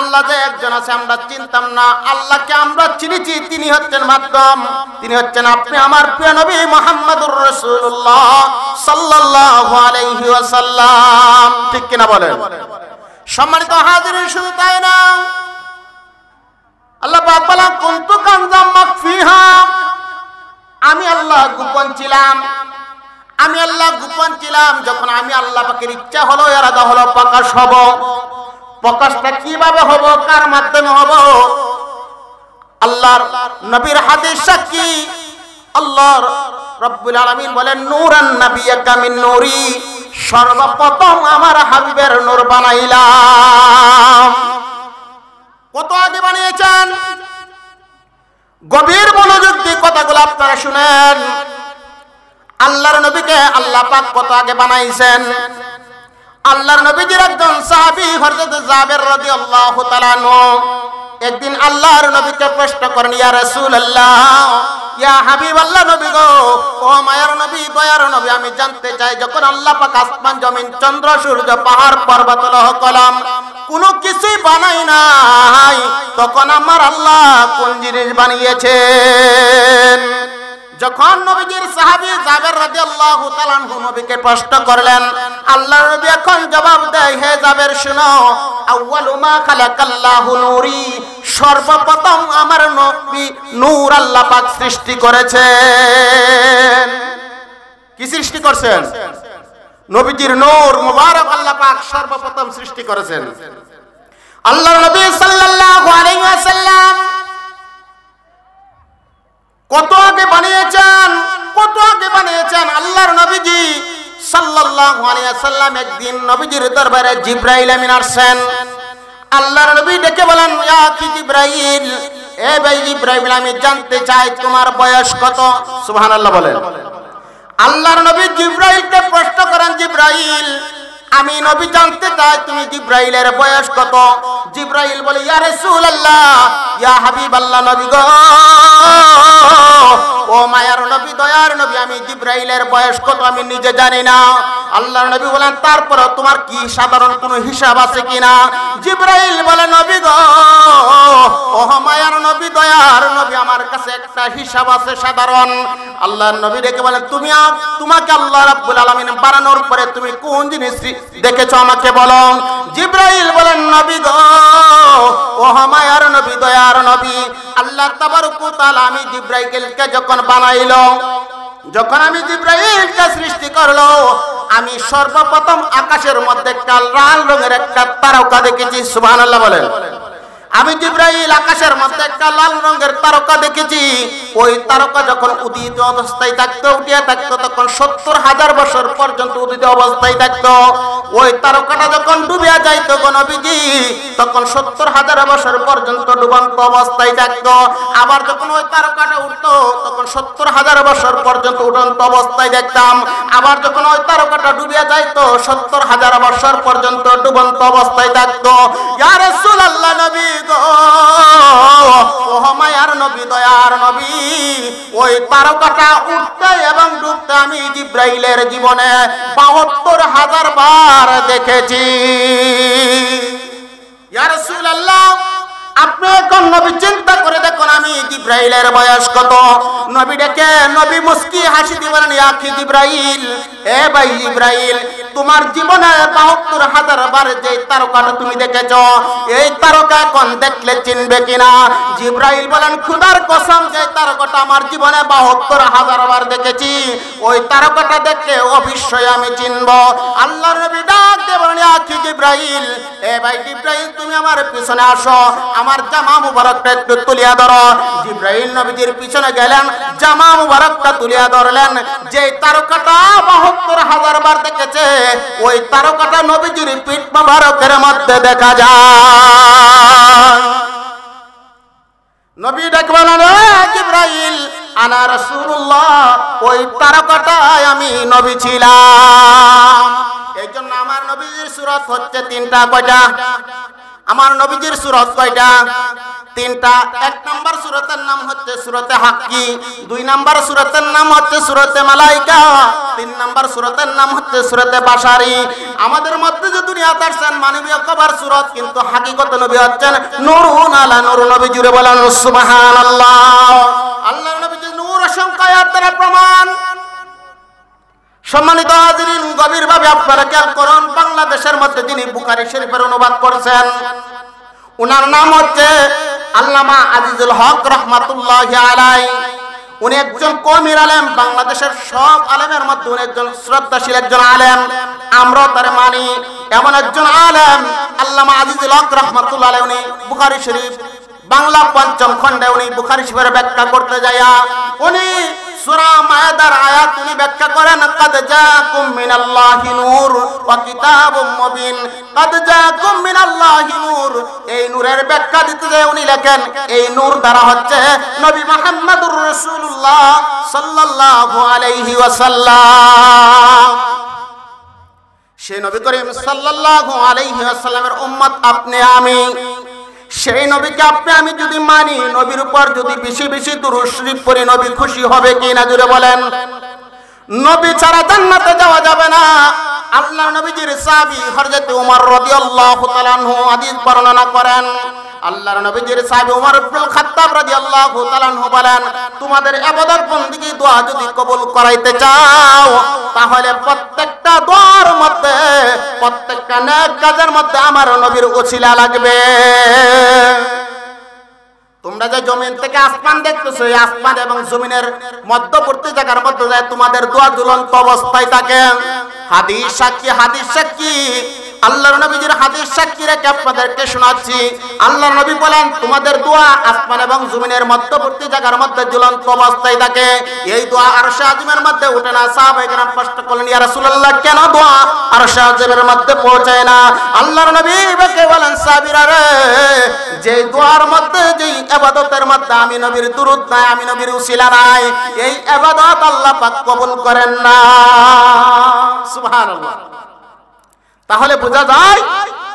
আল্লাহ যে একজন আছে আমরা চিনতাম না, আল্লাহকে আমরা চিনেছি, তিনি হচ্ছেন মাধ্যম, তিনি হচ্ছেন আপনি আমার প্রিয় নবী মুহাম্মদুর রাসূলুল্লাহ সাল্লাল্লাহু আলাইহি ওয়াসাল্লাম। ঠিক কিনা বলেন? সম্মানিত হাজিরিন, শুধু তাই না, আল্লাহ পাক বলেন কুনতু কানজাম মাখফিহা, আমি আল্লাহ গোপন ছিলাম, আমি আল্লাহ গোপন ছিলাম। যখন আমি আল্লাহ পাকের ইচ্ছা হলো, ইরাদা হলো, প্রকাশ হব। প্রকাশটা কিভাবে হব, কার মাধ্যমে হব? আল্লাহর নবীর হাদিস সাক্ষী। আল্লাহ রাব্বুল আলামিন বলেন নূরান নাবিয়্যাকা মিন নূরি, সর্বপ্রথম আমার হাবিবের নূর বানাইলাম। কত আগে বানিয়েছেন? গভীর মনোযোগ দিয়ে কথাগুলো আপনারা শুনেন। আল্লাহর নবীকে আল্লাহ পাক কত আগে বানাইছেন। আল্লাহর নবীজির একজন সাহাবী হযরত জাবের রাদিয়াল্লাহু তাআলা আনহু একদিন আল্লাহর নবীকে প্রশ্ন করেন, ইয়া রাসূলুল্লাহ, ইয়া হাবিবাল্লাহ, নবী গো, ও মায়ার নবী, দয়ার নবী, আমি জানতে চাই যখন আল্লাহ পাক আসমান জমিন চন্দ্র সূর্য পাহাড় পর্বত লৌহ কলম কোনো কিছুই বানাই নাই, তখন আমার আল্লাহ কোন জিনিস বানিয়েছেন? যখন নবীজির সাহাবী জাবের রাদিয়াল্লাহু তাআলা আনহু নবীকে প্রশ্ন করলেন, আল্লাহর নবী এখন জবাব দেয়, হে জাবের শুনো, আউয়ালু মা খালাকাল্লাহু নূরি, সর্বপ্রথম আমার নবী নূর আল্লাহ পাক সৃষ্টি করেছেন। কি সৃষ্টি করেছেন? নবীজির নূর মুবারক আল্লাহ পাক সর্বপ্রথম সৃষ্টি করেছেন। আল্লাহর নবী সাল্লাল্লাহু আলাইহি ওয়াসাল্লাম কত আগে বানিয়েছেন, কত আগে বানিয়েছেন। আল্লাহর নবীজি সাল্লাল্লাহু আলাইহি ওয়াসাল্লাম একদিন নবীজির দরবারে জিবরাইল আমিন আসেন। আল্লাহর নবী ডেকে বলেন, ইয়া কি জিবরাইল, এ ভাই জিবরাইল, আমি জানতে চাই তোমার বয়স কত? সুবহানাল্লাহ বলেন। আল্লাহর নবী জিবরাইলকে প্রশ্ন করেন, জিবরাইল, আমি নবী জানতে চাই তুমি জিবরাইলের বয়স কত? জিবরাইল বলে, ইয়া রাসূলুল্লাহ, ইয়া হাবিবাল্লাহ, নবী গো, ও মায়ার নবী, দয়ার নবী, আমি জিবরাইলের বয়স কত আমি নিজে জানি না। আল্লাহর নবী বলেন, তারপর তোমার কি সাধারণ কোনো হিসাব আছে কিনা? জিবরাইল বলে, নবী গো, ও মায়ার নবী, দয়ার নবী, আমার কাছে একটা হিসাব আছে সাধারণ। আল্লাহর নবী ডেকে বলেন, তোমাকে আল্লাহ রাব্বুল আলামিন বানানোর পরে তুমি কোন জিনিস দেখেছো আমাকে বলো। জিবরাইল বলেন, নবী গো, ও মায়ার নবী, দয়ার নবী, আল্লাহ তাবারক ওয়া তাআলা আমি জিবরাইলকে যখন বানাইলো, যখন আমি জিবরাইলকে সৃষ্টি করলো, আমি সর্বপ্রথম আকাশের মধ্যে একটা লাল রঙের একটা তারকা দেখেছি। সুবহানাল্লাহ বলেন। আমি জিবরাইল আকাশের মধ্যে একটা লাল রঙের তারকা দেখেছি। ওই তারকা যখন উদিত অবস্থায় থাকতো, উঠিয়া থাকতো, তখন ৭০,০০০ বছর পর্যন্ত উদিত অবস্থায় থাকতো। ওই তারকাটা যখন ডুবিয়া যাইতো গো নবীজি, তখন ৭০,০০০ বছর পর্যন্ত ডুবন্ত অবস্থায় থাকতো। আবার যখন ওই তারকাটা উঠতো, তখন ৭০,০০০ বছর পর্যন্ত উঠন্ত অবস্থায় দেখতাম। আবার যখন ওই তারকাটা ডুবিয়া যাইতো, ৭০,০০০ বছর পর্যন্ত ডুবন্ত অবস্থায় থাকতো। ইয়া রাসূলুল্লাহ, নবী গো, ও মায়ার নবী, দয়ার নবী, ওই তারকাটা উঠতে এবং ডুবতে আমি জিবরাইলের জীবনে ৭২,০০০ বার দেখেছি। ইয়া রাসূলুল্লাহ, আপনি এখন নবী চিন্তা করে দেখুন আমি জিবরাইলের বয়স কত। নবী ডেকে নবী মুস্কি হাসি দিয়ে বলেন, ইয়া কি জিবরাইল, এ ভাই জিবরাইল, তোমার জীবনে ৭২,০০০ বার যে তারকাটা তুমি দেখেছো, এই তারকা এখন দেখলে চিনবে কিনা? জিবরাইল বলেন, খোদার কসম, যে তারকাটা আমার জীবনে ৭২,০০০ বার দেখেছি, ওই তারকাটা দেখলে অবশ্যই আমি চিনব। আল্লাহর নবী ডাক দিয়ে বলেন, ইয়া কি জিবরাইল, এ ভাই জিবরাইল, তুমি আমার পিছনে আসো, আমার জামা মুবারকটা একটু তুলিয়া ধরো। জিবরাইল নবীজির পিছনে গেলেন, জামা মুবারকটা তুলিয়া ধরলেন। যে তারকাটা ৭২,০০০ বার দেখেছে, ওই তারকাটা নবীজির পিঠ মুবারকের মধ্যে দেখা যায়। নবী ডাকে বলেন, জিবরাইল, আনা রাসূলুল্লাহ, ওই তারকাটাই আমি নবী ছিলাম। এই জন্য আমার নবীর সূরত হচ্ছে ৩টা। কয়টা? আমার নবীজির সূরত কয়টা? তিনটা। এক নাম্বার সূরতের নাম হচ্ছে সূরতে হাক্কি, দুই নাম্বার সূরতের নাম হচ্ছে সূরতে মালাইকা, তিন নাম্বার সূরতের নাম হচ্ছে সূরতে বাশারি। আমাদের মধ্যে যে দুনিয়াতে আসছেন মানবীয় কবার সূরত, কিন্তু হাকিকত নবী হচ্ছেন নূরুন আলা নূর। নবী জুড়ে বলেন সুবহানাল্লাহ। আল্লাহর নবীজি নূর অসংখ্য আয়াত দ্বারা প্রমাণ। সম্মানিত হাজিরিন, গভীরভাবে আপনারা খেয়াল করুন, বাংলাদেশের মধ্যে যিনি বুখারী শরীফের অনুবাদ করেছেন উনার নাম হচ্ছে আল্লামা আজিজুল হক রাহমাতুল্লাহি আলাইহি। উনি একজন কওমের আলেম, বাংলাদেশের সব আলেমের মধ্যে উনি একজন শ্রদ্ধাশীল একজন আলেম, আমরাও তার মানি এমন একজন আলেম আল্লামা আজিজুল হক রাহমাতুল্লাহি আলাইহি। উনি বুখারী শরীফ বাংলা পঞ্চম খণ্ডে উনি বুখারী শরীফের ব্যাখ্যা করতে যায়া উনি সূরা মায়েদার আয়াত উনি ব্যাখ্যা করেন, কাদ জাকুম মিনাল্লাহি নূর ওয়া কিতাবুম মুবিন। কাদ জাকুম মিনাল্লাহি নূর, এই নূরের ব্যাখ্যা দিতে যায় উনি লেখেন এই নূর দ্বারা হচ্ছে নবী মুহাম্মদুর রাসূলুল্লাহ সাল্লাল্লাহু আলাইহি ওয়াসাল্লাম। সেই নবী করিম সাল্লাল্লাহু আলাইহি ওয়াসাল্লামের উম্মত আপনি আমি। সেই নবীকে আপনি আমি যদি মানি, নবীর উপর যদি বেশি বেশি দুরূদ শরীফ পড়ি, নবী খুশি হবে কি না জুড়ে বলেন? নবী ছাড়া জান্নাতে যাওয়া যাবে না। আল্লাহ নবীজির সাহাবী হযরত ওমর রাদিয়াল্লাহু তাআলা আনহু হাদিস বর্ণনা করেন, আল্লাহর নবীজির সাহাবী ওমর ইবনে খাত্তাব রাদিয়াল্লাহু তাআলা আনহু বলেন, তোমাদের ইবাদত বندگی দোয়া যদি কবুল করাইতে চাও, তাহলে প্রত্যেকটা দোয়ার মধ্যে, প্রত্যেকটা নেক কাজের মধ্যে আমার নবীর ওসিলা লাগবে। তোমরা যে জমিন থেকে আসমান দেখতেছো, এই আসমান এবং জমিনের মধ্যবর্তী জায়গার মধ্যে যায় তোমাদের দোয়া ঝুলন্ত অবস্থায় থাকে। হাদিস সাক্ষী, হাদিস সাক্ষী, আল্লাহর নবীজির হাদিস সাক্ষী রেখে আপনাদেরকে শোনাচ্ছি। আল্লাহর নবী বলেন তোমাদের দোয়া আসমান এবং জমিনের মধ্যবর্তী জায়গার মধ্যে ঝুলন্ত অবস্থায় থাকে। এই দোয়া আরশে আজিমের মধ্যে ওঠে না। সাহাবায়ে কেরাম প্রশ্ন করলেন, ইয়া রাসূলুল্লাহ, কেন দোয়া আরশে আজিমের মধ্যে পৌঁছায় না? আল্লাহর নবী এবারে বলেন, সাহাবীরা রে, যে দোয়ার মধ্যে, যেই ইবাদতের মধ্যে আমি নবীর দুরূদ নাই, আমি নবীর উসিলা নাই, এই ইবাদত আল্লাহ পাক কবুল করেন না। সুবহানাল্লাহ। তাহলে বোঝা যায়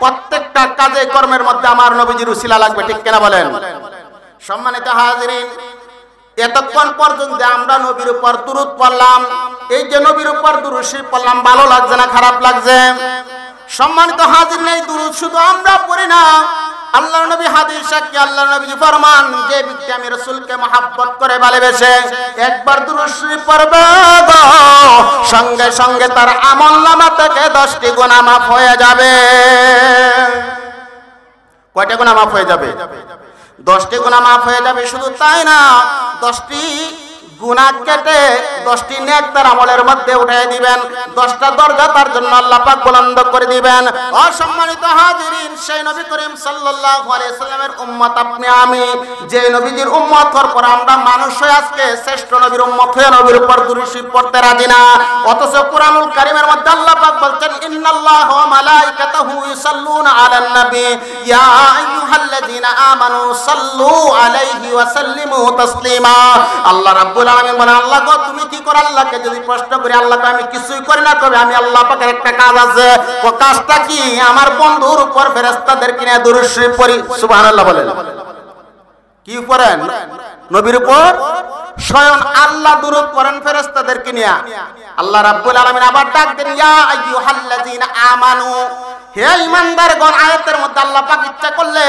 প্রত্যেকটা কাজে কর্মের মধ্যে আমার নবীজির উসিলা লাগবে, ঠিক কিনা বলেন? সম্মানিত হাজিরিন, এতক্ষণ পর্যন্ত আমরা নবীর উপর দুরূদ পড়লাম। এই যে নবীর উপর দুরূদ শরীফ পড়লাম, ভালো লাগছে না খারাপ লাগছে? সম্মানিত হাজিরিন, এই দুরূদ শুধু আমরা পড়ি না, আল্লাহর নবী হাদিস সাক্ষী, আল্লাহর নবী ফরমান, যে ব্যক্তি আমি রাসূলকে মহব্বত করে ভালোবেসে একবার দুরূদ শরীফ পড়বে, সঙ্গে সঙ্গে তার আমলনামা থেকে 10টি গুনাহ মাফ হয়ে যাবে। কয়টা গুনাহ মাফ হয়ে যাবে? 10টি গুনাহ মাফ হয়ে যাবে। শুধু তাই না, 10টি গুনাহ কেটে 10টি নেক তার আমলের মধ্যে উঠিয়ে দিবেন। 10টা দরজা তার জন্য আল্লাহ পাক বুলন্দ করে দিবেন। অসম্মানিত হাজিরিন, সেই নবী করিম সাল্লাল্লাহু আলাইহি সাল্লামের উম্মত আপনি আমি, যে নবীজির উম্মত হওয়ার পর আমরা মানুষ হয়ে আজকে শ্রেষ্ঠ নবীর উম্মত হয়ে নবীর উপর দুরূদ শরীফ পড়তে রাজি না। অথচ কুরআনুল কারীমের মধ্যে আল্লাহ পাক বলছেন, ইন্নাল্লাহা ওয়া মালাইকাতাহু ইউসাল্লুনা আলান নবী ইয়া আইয়ুহাল্লাযীনা আমানু সাল্লু আলাইহি ওয়া সাল্লিমু তাসলিমা। আল্লাহ রাব্বুল আলামিন বলেন, আল্লাহ গো তুমি কি করো? আল্লাহকে যদি প্রশ্ন করি, আল্লাহ তো আমি কিছুই করি না, তবে আমি আল্লাহ পাকের একটা কাজ আছে। ও কাজটা কি? আমার বন্ধুর উপর ফেরেশতাদেরকে নিয়ে দুরূদ শরীফ পড়ি। সুবহানাল্লাহ বলেন। কি পড়েন? নবীর উপর স্বয়ং আল্লাহ দুরূদ পড়েন ফেরেশতাদেরকে নিয়ে। আল্লাহ রাব্বুল আলামিন আবার ডাক দেন, ইয়া আইয়ুহাল্লাযীনা আমানু, হে ঈমানদারগণ। আয়াতের মধ্যে আল্লাহ পাক ইচ্ছা করলে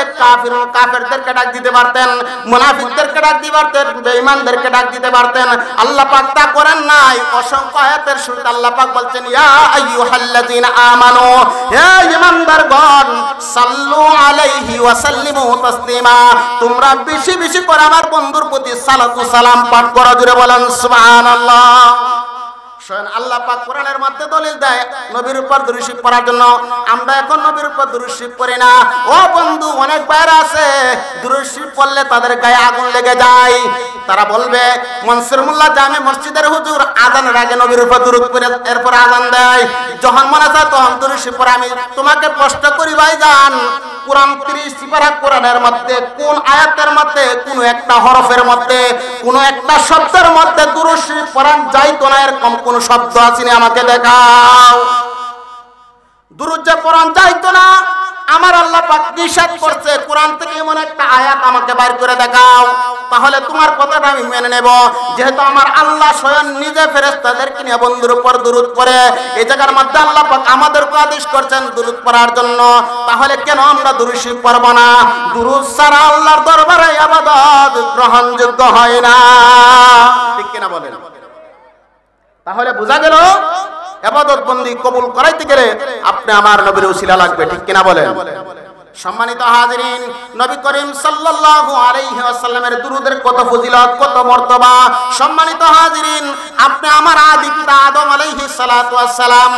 কাফেরদেরকে ডাক দিতে পারতেন, মুনাফিকদেরকে ডাক দিতে পারতেন, বেঈমানদেরকে ডাক দিতে পারতেন। আল্লাহ পাক তা করেন নাই। অসংখ্য আয়াতের শুরুতে আল্লাহ পাক বলছেন, ইয়া আইয়ুহাল্লাযীনা আমানু, হে ঈমানদারগণ, সাল্লু আলাইহি ওয়া সাল্লিমু তাসলিমা, তোমরা বেশি বেশি করে আমার বন্ধুর প্রতি সালাতু সালাম পাঠ করো। জুড়ে বলেন সুবহানাল্লাহ। স্বয়ং আল্লাহ পাক কোরআনের মধ্যে দলিল দেয় নবীর উপর দুরূদ শরীফ পড়ার জন্য। আমরা এখন নবীর উপর দুরূদ শরীফ পড়ি না। ও বন্ধু, অনেক বাইরে আছে দুরূদ শরীফ পড়লে তাদের গায়ে আগুন লেগে যায়। তারা বলবে, মনসুর মোল্লা জামে মসজিদের হুজুর আযানের আগে নবীর উপর দুরূদ পড়ে এরপর আযান দেয়। যখন মনে চায় তখন দুরূদ শরীফ পড়ে। আমি তোমাকে প্রশ্ন করি ভাইজান, কোরআন 30 পারা কোরআনের মধ্যে কোন আয়াতের মধ্যে, কোন একটা হরফের মধ্যে, কোন একটা শব্দের মধ্যে দুরূদ শরীফ পড়ান যাইতো না এরকম কোন শব্দ আছে? আমাকে দেখাও। দুরূদ যে পড়ান যাইতো না, আমার আল্লাহ পাক নিষেধ করছে কোরআন থেকে এমন একটা আয়াত আমাকে বাইর করে দেখাও, তাহলে তোমার কথাটা আমি মেনে নেব। যেহেতু আমার আল্লাহ স্বয়ং নিজে ফেরেশতাদেরকে নিয়ে বন্ধুর উপর দুরূদ পড়ে, এই জায়গার মধ্যে আল্লাহ পাক আমাদেরকে আদেশ করছেন দুরূদ পড়ার জন্য, তাহলে কেন আমরা দুরূদ শরীফ পড়ব না? দুরূদ ছাড়া আল্লাহর দরবারে ইবাদত গ্রহণযোগ্য হয় না, ঠিক কিনা বলেন? তাহলে বোঝা গেল ইবাদত বন্দি কবুল করাইতে গেলে আপনি আমার নবীর উসিলা লাগবে, ঠিক কিনা বলেন? সম্মানিত হাজিরিন, নবী করিম সাল্লাল্লাহু আলাইহি ওয়াসাল্লামের দুরূদের কত ফজিলত, কত মর্তবা। সম্মানিত হাজিরিন, আপনি আমার আদি পিতা আদম আলাইহিস সালাতু ওয়াস সালাম,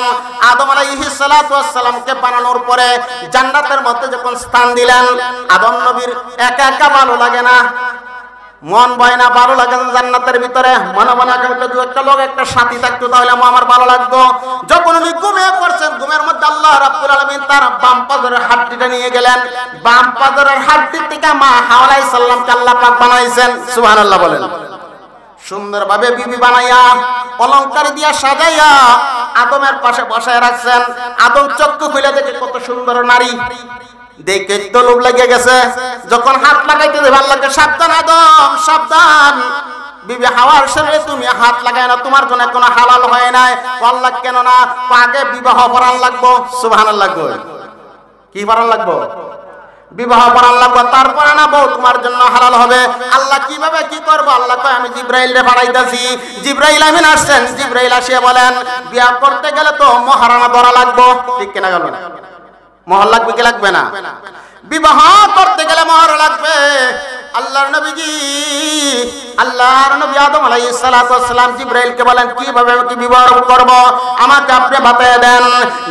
আদম আলাইহিস সালাতু ওয়াস সালামকে বানানোর পরে জান্নাতের মধ্যে যখন স্থান দিলেন, আদম নবীর একা একা ভালো লাগে না, মন বয় না, ভালো লাগে না জান্নাতের ভিতরে। মনে মনে একটা লোক, একটা সাথী থাকতো তাহলে আমার ভালো লাগতো। যখন উনি ঘুমিয়ে পড়ছেন, ঘুমের মধ্যে আল্লাহ রাব্বুল আলামিন তার বাম পাজরের হাড্ডিটা নিয়ে গেলেন। বাম পাজরের হাড্ডি থেকে মা হাওয়া আলাইহিস সালামকে আল্লাহ পাক বানাইছেন, সুবহানাল্লাহ বলেন। সুন্দরভাবে বিবি বানাইয়া অলংকার দিয়া সাজাইয়া আদমের পাশে বসায় রাখছেন। আদম চক্ষু খুলে দেখে কত সুন্দর নারী, দেখে তো লোভ লেগে গেছে। যখন হাত লাগাইতে দেবে আল্লাহকে, সাবধান আদম সাবধান, বিবি হাওয়ার শরীরে তুমি হাত লাগায় না, তোমার জন্য কোনো হালাল হয় নাই। আল্লাহ কেন না, আগে বিবাহ পড়ান লাগবো, সুবহানাল্লাহ। কি পড়ান লাগবো? বিবাহ পড়ান লাগবো, তারপরে না বউ তোমার জন্য হালাল হবে। আল্লাহ কিভাবে কি করবো? আল্লাহ কয় আমি জিব্রাইল রে পাঠাইতাছি। জিব্রাইল আমিন আসছেন, জিব্রাইল আসিয়া বলেন বিয়া করতে গেলে তো মহারানা ধরা লাগবো, ঠিক কিনা গেল? মোহর লাগবে কি লাগবে না? বিবাহ করতে গেলে মোহর লাগবে। আল্লাহর নবী আদম আলাইহিস সালাতু ওয়াস সালাম জিবরাইলকে বলেন কিভাবে কি বিবাহ করব, আমাকে আপনি বাতায় দেন।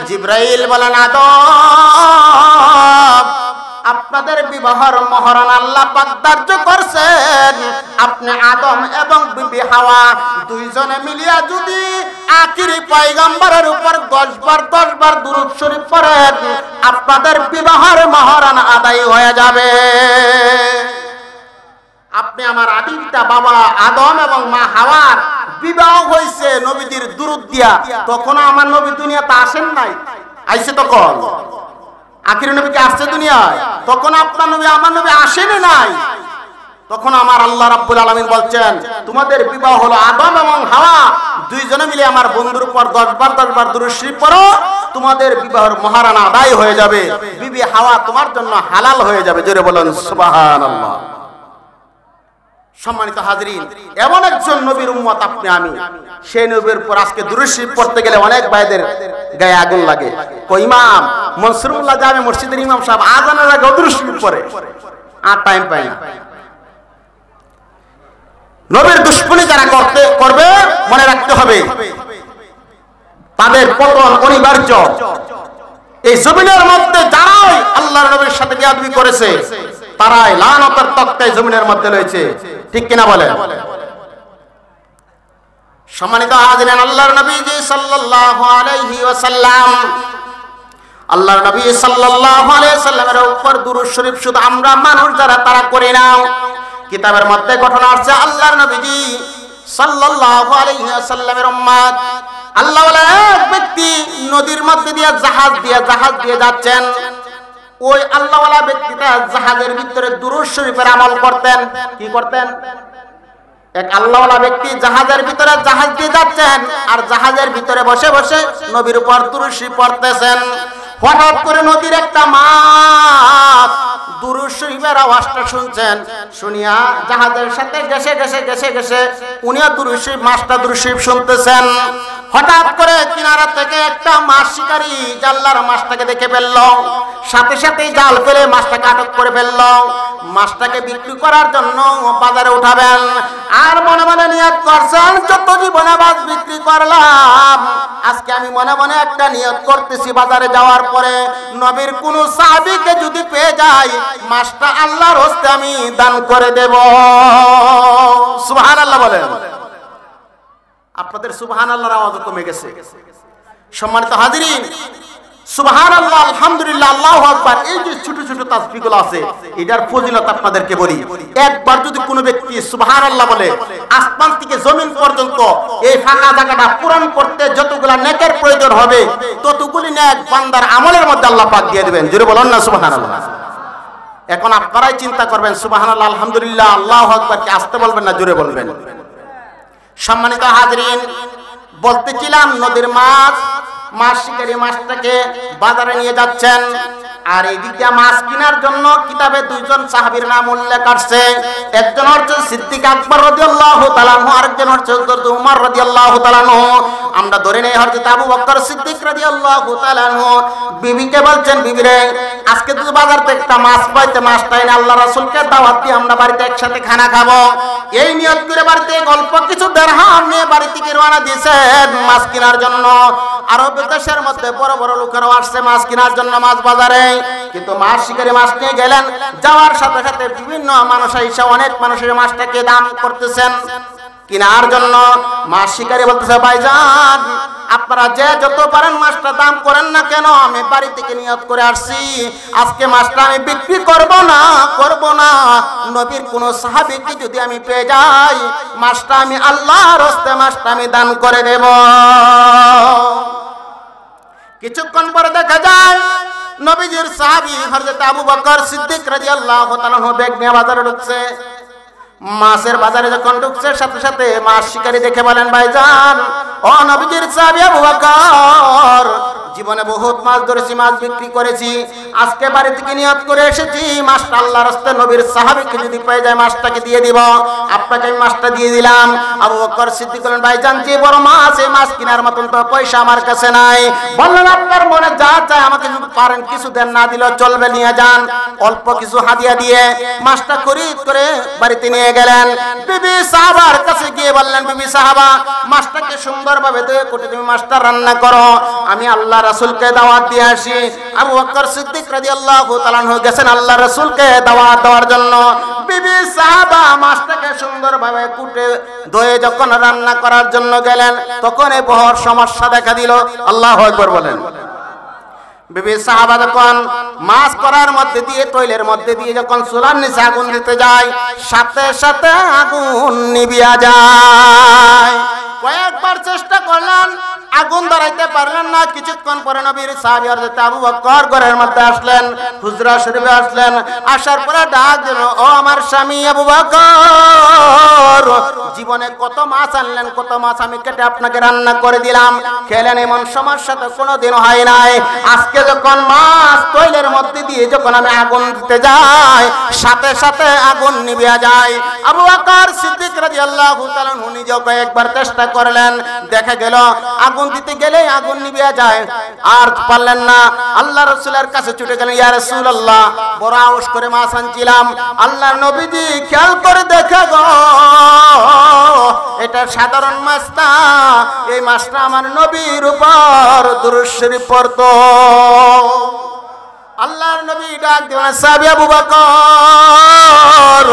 জিবরাইল বলেন আদম, আপনাদের বিবাহের মহরানা আল্লাহ পাক ধার্য করছেন। আপনি আদম এবং বিবি হাওয়া দুইজনে মিলিয়া যদি আখিরি পয়গম্বরের উপর 10 বার দুরূদ শরীফ পড়েন, আপনাদের বিবাহের মহরানা আদায় হয়ে যাবে। আপনি আমার আদিপিতা বাবা আদম এবং মা হাওয়ার বিবাহ হয়েছে নবীদের দুরূদ দিয়া। তখন আমার নবী দুনিয়াতে আসেন নাই, আইছে তখন আখির নবী কি আসছে দুনিয়ায়? তখন আপনার নবী আমার নবী আসেনি নাই। তখন আমার আল্লাহ রাব্বুল আলামিন বলছেন তোমাদের বিবাহ হলো আদম এবং হাওয়া দুইজনে মিলে আমার বন্ধুর উপর 10 বার দুরূদ শরীফ পড়ো, তোমাদের বিবাহের মহারানা আদায় হয়ে যাবে, বিবি হাওয়া তোমার জন্য হালাল হয়ে যাবে। জোরে বলেন সুবহানাল্লাহ। সম্মানিত হাজিরিন, এমন একজন নবীর উম্মত আপনি আমি, সেই নবীর উপর আজকে দুরূদ শরীফ পড়তে গেলে অনেক ভাইদের গায়ে আগুন লাগে। কই ইমাম মনসুরুল্লাহ জামে মসজিদের ইমাম সাহেব আজানের আগে দুরূদ শরীফ পড়ে, আর টাইম পায় না। নবীর দুশমনি যারা করবে মনে রাখতে হবে তাদের পতন অনিবার্য। এই জমিনের মধ্যে যারাই আল্লাহর নবীর সাথে বেয়াদবি করেছে তারাই লানতের তক্তায় জমিনের মধ্যে রয়েছে, ঠিক কিনা বলেন? সম্মানিত হাজিরিন, আল্লাহর নবী সাল্লাল্লাহু আলাইহি ওয়াসাল্লাম, আল্লাহর নবী সাল্লাল্লাহু আলাইহি ওয়াসাল্লামের উপর দুরূদ শরীফ শুধু আমরা মানুষ যারা তারা করি না। কিতাবের মধ্যে ঘটনা আছে আল্লাহর নবীজি সাল্লাল্লাহু আলাইহি ওয়াসাল্লামের উম্মত আল্লাহ ওয়ালা এক ব্যক্তি নদীর মধ্যে দিয়ে জাহাজ দিয়ে যাচ্ছেন। ওই আল্লাহ ওয়ালা ব্যক্তিটা জাহাজের ভিতরে দুরূদ শরীফের আমল করতেন। কি করতেন? এক আল্লাহ ওয়ালা ব্যক্তি জাহাজের ভিতরে জাহাজ দিয়ে যাচ্ছেন আর জাহাজের ভিতরে বসে বসে নবীর উপর দুরূদ শরীফ পড়তেছেন। হঠাৎ করে নদীর একটা মাছ দুরূদ শরীফের আওয়াজটা শুনছেন, শুনিয়া জাহাজের সাথে গেছে উনিও দুরূদ শরীফ, মাছটা দুরূদ শরীফ শুনতেছেন। হঠাৎ করে কিনারা থেকে একটা মাছ শিকারী জাল্লার মাছটাকে দেখে ফেলল, সাথে সাথেই জাল ফেলে মাছটাকে আটক করে ফেলল। মাছটাকে বিক্রি করার জন্য বাজারে উঠাবেন আর মনে মনে নিয়ত করছেন যত জীবনে মাছ বিক্রি করলাম, আজকে আমি মনে মনে একটা নিয়ত করতেছি বাজারে যাওয়ার পরে নবীর কোন সাহাবীকে যদি পেয়ে যাই মাছটা আল্লাহর হস্তে আমি দান করে দেব। সুবহানাল্লাহ বলেন। আপনাদের সুবহানাল্লাহর আওয়াজ কমে গেছে। সম্মানিত হাজিরিন, সুবহানাল্লাহ, আলহামদুলিল্লাহ, আল্লাহু আকবার, এই যে ছোট ছোট তাসবিহগুলো আছে, এটার ফজিলত আপনাদেরকে বলি। একবার যদি কোনো ব্যক্তি সুবহানাল্লাহ বলে, আসমান থেকে জমিন পর্যন্ত এই ফাঁকা জায়গাটা পূরণ করতে যতগুলা নেকের প্রয়োজন হবে, ততগুলি নেক বান্দার আমলের মধ্যে আল্লাহ পাক দিয়ে দিবেন। জোরে বলুন না সুবহানাল্লাহ। এখন আপনারাই চিন্তা করবেন, সুবহানাল্লাহ, আলহামদুলিল্লাহ, আল্লাহু আকবার কি আস্তে বলবেন না জোরে বলবেন? সম্মানিত হাজরিন, বলতেছিলাম নদীর মাছ শিকারী মাছটাকে বাজারে নিয়ে যাচ্ছেন, আর এই দিক দিয়ে মাছ কেনার জন্য কিতাবে দুইজন সাহাবীর নাম উল্লেখ আছে। একজন হচ্ছে সিদ্দিক আকবর রাদিয়াল্লাহু তাআলা আনহু, আরেকজন হচ্ছে হযরত উমর রাদিয়াল্লাহু তাআলা আনহু। আমরা ধরে নেই হযরত আবু বকর সিদ্দিক রাদিয়াল্লাহু তাআলা আনহু বিবিকে বলছেন, বিবি রে, আজকে যদি বাজার থেকে একটা মাছ পাইতে, মাছটা এনে আল্লাহ রাসূলকে দাওয়াত দিয়ে আমরা বাড়িতে একসাথে খানা খাবো। এই নিয়ত করে বাড়িতে অল্প কিছু দিরহাম নিয়ে বাড়ি থেকে রওনা দিয়েছেন মাছ কেনার জন্য। আরব দেশের মধ্যে বড় বড় লোকেরাও আসছে মাছ কেনার জন্য মাছ বাজারে, কিন্তু মাছ শিকারী মাছ নিয়ে গেলেন। যাওয়ার সাথে সাথে বিভিন্ন মানুষ এসে অনেক মানুষের মাছটাকে দাম করতেছেন কেনার জন্য। মাছ শিকারী বলতেছে, ভাইজান, আপনারা যে যত পারেন মাছটা দাম করেন না কেন, আমি বাড়ি থেকে নিয়ত করে আসছি আজকে মাছটা আমি বিক্রি করব না। নবীর কোন সাহাবীকে যদি আমি পেয়ে যাই, মাছটা আমি আল্লাহর রাস্তায় মাছটা আমি দান করে দেব। কিছুক্ষণ পরে দেখা যায় নবীজির সাহাবী হযরত আবু বকর সিদ্দিক রাদিয়াল্লাহু তাআলা ব্যাগ নিয়ে বাজারে ঢুকছে। মাছের বাজারে যখন ঢুকছে, সাথে সাথে মাছ শিকারী দেখে বলেন, ভাইজান, ও নবীজির সাহাবী আবু বকর, জীবনে বহুত মাছ ধরেছি, মাছ বিক্রি করেছি, আজকে বাড়ি থেকে নিয়ত করে এসেছি মাছটা আল্লাহর রাস্তায় নবীর সাহাবীকে যদি পেয়ে যায় মাছটাকে দিয়ে দিব। আপনাকে আমি মাছটা দিয়ে দিলাম। আবু বকর সিদ্দিক বলেন, ভাইজান, যে বড় মাছ, এই মাছ কেনার মতন তো পয়সা আমার কাছে নাই। বললেন, আপনার মনে যা চায় আমাকে যদি পারেন কিছু দেন, না দিলেও চলবে, নিয়ে যান। অল্প কিছু হাদিয়া দিয়ে মাছটা খরিদ করে বাড়িতে নিয়ে গেলেন। বিবি সাহাবার কাছে গিয়ে বললেন, বিবি সাহাবা, মাছটাকে সুন্দরভাবে ধুয়ে কুটে তুমি মাছটা রান্না করো, আমি আল্লাহ রাসূলকে দাওয়াত দিয়ে আসি। আবু বকর সিদ্দিক রাদিয়াল্লাহু তাআলা আনহু গেছেন আল্লাহ রাসূলকে দাওয়াত দেওয়ার জন্য। বিবি সাহাবা মাছটাকে সুন্দরভাবে কুটে ধুয়ে যখন রান্না করার জন্য গেলেন, তখন এই বড় সমস্যা দেখা দিল। আল্লাহু আকবার বলেন। বিবি সাহাবা যখন মাছ করার মধ্যে দিয়ে, তৈলের মধ্যে দিয়ে যখন চুলার নিচে আগুন দিতে যায়, সাথে সাথে আগুন নিভিয়া যায়। কয়েকবার চেষ্টা করলেন, আগুন ধরাইতে পারলেন না। কিছুক্ষণ পরে নবীর সাহাবী হযরত আবু বকর ঘরের মধ্যে আসলেন, হুজরা শরীফে আসলেন। আসার পরে ডাক দিল, ও আমার স্বামী আবু বকর, জীবনে কত মাছ আনলেন, কত মাছ আমি কেটে আপনাকে রান্না করে দিলাম, খেলেন, এমন সমস্যা তো কোনোদিন হয় নাই। আজকে যখন মাছ তৈলের মধ্যে দিয়ে যখন আমি আগুন দিতে যাই, সাথে সাথে আগুন নিভিয়া যায়। আবু বকর সিদ্দিক রাদিয়াল্লাহু তাআলা নিজেও কয়েকবার চেষ্টা করলেন, দেখা গেল আগুন দিতে গেলে আগুন নিভিয়া যায়, আর পারলেন না। আল্লাহ রাসূলের কাছে ছুটে গেলেন, ইয়া রাসূলুল্লাহ, বড় আউশ করে মাছ আনছিলাম, আল্লাহর নবীজি খেয়াল করে দেখে গো, এটা সাধারণ মাছ না, এই মাছটা আমার নবীর উপর দুরূদ শরীফ পড়তো। আল্লাহর নবী ডাক দিলেন, সাহাবী আবু বকর,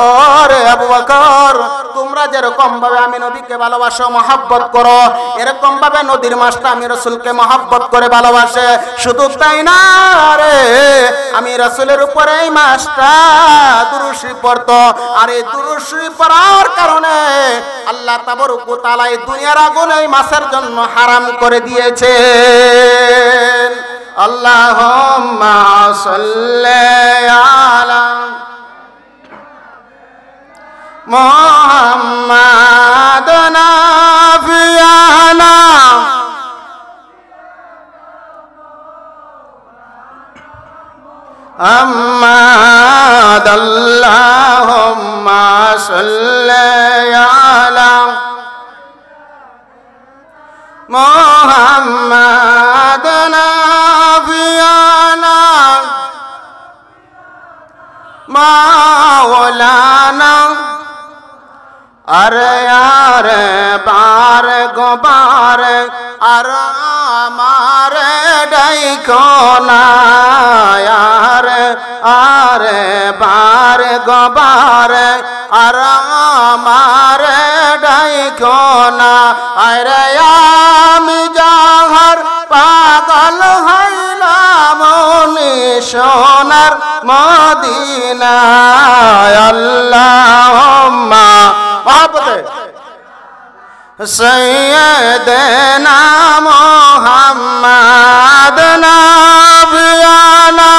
ওরে আবু বকর, তোমরা যেরকম ভাবে আমি নবীকে ভালোবাসো, মহব্বত করো, এরকম ভাবে নদীর মাছটা আমি রাসূলকে মহব্বত করে ভালোবাসে। শুধু তাই না রে, আমি রাসূলের উপরে এই মাছটা দুরূদ শরীফ পড়তো, আর এই দুরূদ শরীফ পড়ার কারণে আল্লাহ তাবারক ওয়া তাআলা এই দুনিয়ার আগুন এই মাছের জন্য হারাম করে দিয়েছেন। আল্লাহুম্মা সাল্লি আলা মুহাম্মাদ নাবিয়ানা আম্মাদ, আল্লাহুম্মা সাল্লি আলা মুহাম্মাদ নাবিয়ানা মাওলানা। আরে আরে বার গোবার আর আমার ডাইকো না, আরে আরে বার গোবার আর আমার ডাইকো না। আরে আমি যাহার পাগল হই সোনার মদিনায় আল্লাহুম্মা মহব্বতে সাইয়্যিদানা মুহাম্মাদ নাবিয়ানা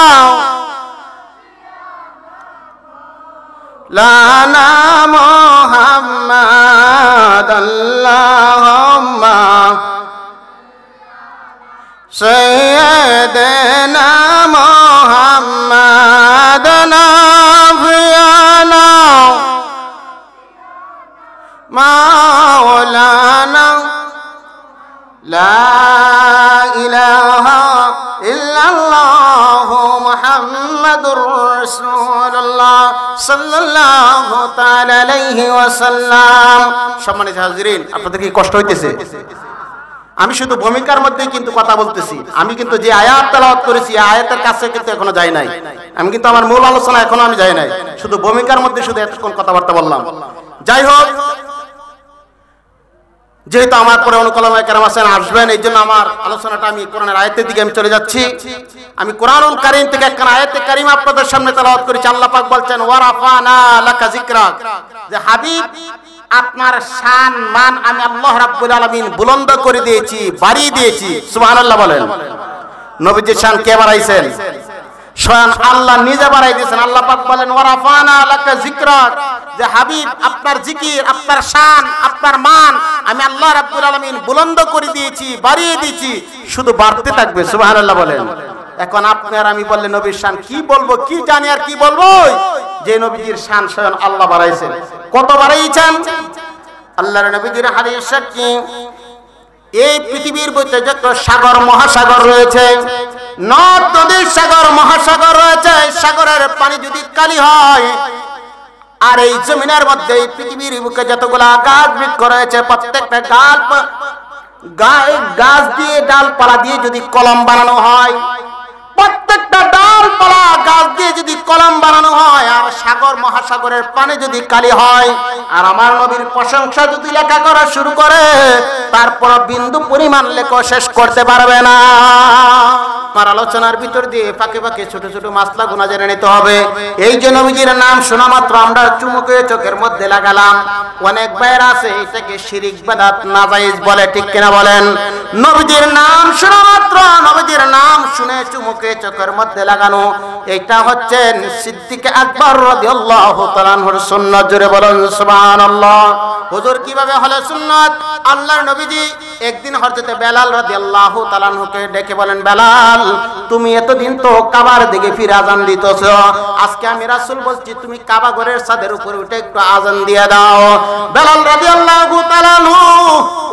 লানা মুহাম্মাদ আল্লাহুম্মা সাইয়্যিদানা মুহাম্মাদ নাবিয়ানা মাওলানা লা ইলাহা ইল্লাল্লাহু মুহাম্মাদুর রাসূলুল্লাহ সাল্লাল্লাহু তাআলা আলাইহি ওয়াসাল্লাম। সম্মানিত হাজিরিন, আপনাদের কি কষ্ট হইতেছে? আমি শুধু ভূমিকার মধ্যেই কিন্তু কথা বলতেছি। আমি কিন্তু যে আয়াত তেলাওয়াত করেছি আয়াতের কাছে কিন্তু এখনো যাই নাই। আমি কিন্তু আমার মূল আলোচনা এখনো আমি যাই নাই, শুধু ভূমিকার মধ্যে শুধু এতক্ষণ কথাবার্তা বললাম। যাই হোক, যেহেতু আমার পরে অনুকলমায়ে কেরাম আছেন, আসবেন, এই জন্য আমার আলোচনাটা আমি কোরআনের আয়াতের দিকে আমি চলে যাচ্ছি। আমি কোরআনুল কারীম থেকে একটা আয়াতে কারিমা আপনাদের সামনে তেলাওয়াত করেছি। আল্লাহ পাক বলছেন ওয়া রাফানা লাকা যিকরাক, যে হাবিব আপনার শান মান আমি আল্লাহ রাব্বুল আলামিন বুলন্দ করে দিয়েছি, বাড়িয়ে দিয়েছি। সুবহানাল্লাহ বলেন। নবীজির শান কে বাড়াইছেন? স্বয়ং আল্লাহ নিজে বাড়াই দিয়েছেন। আল্লাহ পাক বলেন ওয়া রাফানা লাকা যিকরাক, যে হাবিব আপনার জিকির, আপনার শান, আপনার মান আমি আল্লাহ রাব্বুল আলামিন বুলন্দ করে দিয়েছি, বাড়িয়ে দিয়েছি, শুধু বাড়তে থাকবে। সুবহানাল্লাহ বলেন। এখন আপনি আর আমি বললে নবীর শান কি বলবো, কি জানি আর কি বলবো? যে নবীজির শান স্বয়ং আল্লাহ বাড়াইছেন। কত বাড়াইছেন? আল্লাহর নবীজির হাদিস সাক্ষী, এই পৃথিবীর মধ্যে যত সাগর মহাসাগর রয়েছে, নদ নদীর সাগর মহাসাগর রয়েছে, সাগরের পানি যদি কালি হয়, আর এই জমিনের মধ্যে এই পৃথিবীর বুকে যতগুলা গাছ বৃক্ষ রয়েছে, প্রত্যেকটা গাছ দিয়ে ডালপালা দিয়ে যদি কলম বানানো হয়, প্রত্যেকটা ডালপালা গাছ দিয়ে যদি কলম বানানো হয়, আর সাগর মহাসাগরের পানি যদি কালি হয়, আর আমার নবীর প্রশংসা যদি লেখা করা শুরু করে, তারপর বিন্দু পরিমাণ লেখা শেষ করতে পারবে না। আমার আলোচনার ভিতর দিয়ে ফাঁকে ফাঁকে ছোট ছোট মাসলা গুনাহ জেনে নিতে হবে। এই যে নবীজির নাম শোনা মাত্র আমরা চুমুকে চোখের মধ্যে লাগালাম। অনেক বাইরে আছে এটাকে শিরিক বিদআত নাজায়েজ বলে, ঠিক কিনা বলেন? নবীজির নাম শোনা মাত্র, নবীজির নাম শুনে চুমুকে চোখের মধ্যে লাগানো, এটা হচ্ছে সিদ্দিক আকবর রাদিয়াল্লাহু তাআলা আনহুর সুন্নাত। জোরে বলেন সুবহানাল্লাহ। হুজুর কিভাবে হলো সুন্নাত? আল্লাহর নবীজি একদিন হযরত বেলাল রাদিয়াল্লাহু তাআলা আনহুকে ডেকে বলেন, বেলাল তুমি এতদিন তো কাবার দিকে ফিরে আযান দিতেছ, আজকে আমি রাসূল বলছি তুমি কাবা ঘরের ছাদের উপরে উঠে একটু আযান দিয়ে দাও। বেলাল রাদিয়াল্লাহু তাআলা আনহু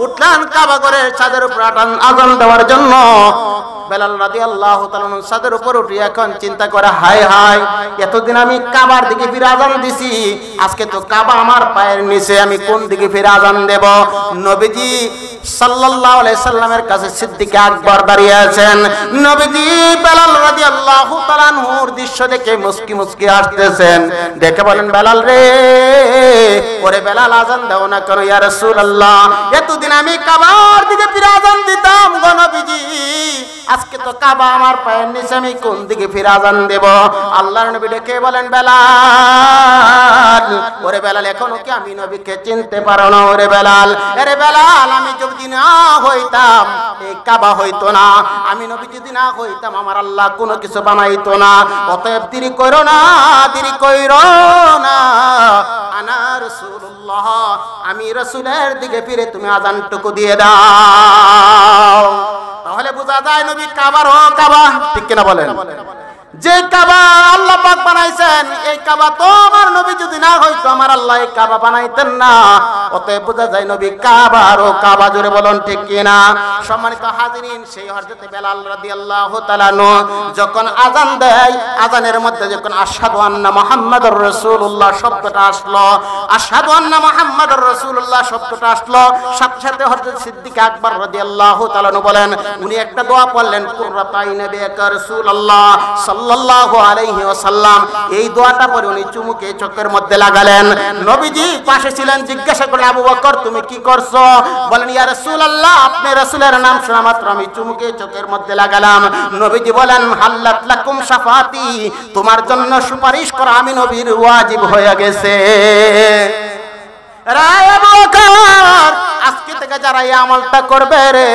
উঠলেন কাবা ঘরের ছাদের উপরে আযান দেওয়ার জন্য। বেলাল রাদিয়াল্লাহু তাআলা ছাদের উপর উঠে এখন চিন্তা করে, হায় হায়, এতদিন আমি কাবার দিকে ফিরে আযান দিছি, আজকে তো কাবা আমার পায়ের নিচে, আমি কোন দিকে ফিরে আযান দেব? নবীজি সাল্লাল্লাহু আলাইহি সাল্লামের কাছে সিদ্দিক আকবর দাঁড়িয়ে আছেন। নবীজি বেলাল রাদিয়াল্লাহু তাআলা আনহুর দৃশ্য দেখে মুস্কি মুস্কি হাসতেছেন। দেখে বলেন, বেলাল রে, ওরে বেলাল আযান দাও না কেন? ইয়া রাসূলুল্লাহ, এতদিন আমি কাবার দিকে ফিরে আযান দিতাম গো নবীজি, আজকে তো কাবা আমার পায়ের নিচে, আমি কোন দিকে ফিরে আযান দেব? আল্লাহর নবী ডেকে বলেন, বেলাল, ওরে বেলাল, এখনো কি আমি নবীকে চিনতে পারো না? ওরে বেলাল, আরে বেলাল, আমি যদি না হইতাম এই কাবা হইতো না, আমি নবী যদি না হইতাম আমার আল্লাহ কোনো কিছু বানাইতো না। অতএব দেরি করো না, দেরি কইরো না, আনা রাসূলুল্লাহ, আমি রাসূলের দিকে ফিরে তুমি আযানটুকু দিয়ে দাও। তাহলে বোঝা যায় নবী কাবার ও কাবা, ঠিক কিনা বলেন? যে কাবা আল্লাহ পাক বানাইছেন, এই কাবা তো আমার নবী যদি না হইতো আমার আল্লাহ এই কাবা বানাইতেন না। অতএব বোঝা যায় নবী কাবার ও কাবা। জোরে বলুন ঠিক কিনা? সম্মানিত হাজিরিন, সেই হযরত বেলাল রাদিয়াল্লাহু তাআলা আনহু যখন আযান দেয়, আযানের মধ্যে যখন আশহাদু আন্না মুহাম্মাদুর রাসূলুল্লাহ শব্দটা আসলো, আশহাদু আন্না মুহাম্মাদুর রাসূলুল্লাহ শব্দটা আসলো, সাথে সাথে হযরত সিদ্দিক আকবর রাদিয়াল্লাহু তাআলা আনহু বলেন, উনি একটা দোয়া পড়লেন, কুররাতাইনি বিকা রাসূলুল্লাহ সাল্লাল্লাহু আলাইহি ওয়াসাল্লাম এই দোয়াটা পড়ে উনি চুমুকে চোখের মধ্যে লাগালেন। নবীজি পাশে ছিলেন, জিজ্ঞাসা করলেন আবু বকর তুমি কি করছো? বলেন ইয়া রাসূলুল্লাহ আপনি রাসূলের নাম শোনা মাত্র আমি চুমুকে চোখের মধ্যে লাগালাম। নবীজি বলেন হাল্লাত লাকুম শাফাতি, তোমার জন্য সুপারিশ করা আমি নবীর ওয়াজিব হয়ে গেছে। রায় আবু বকর আজকে থেকে যারা এই আমলটা করবে রে,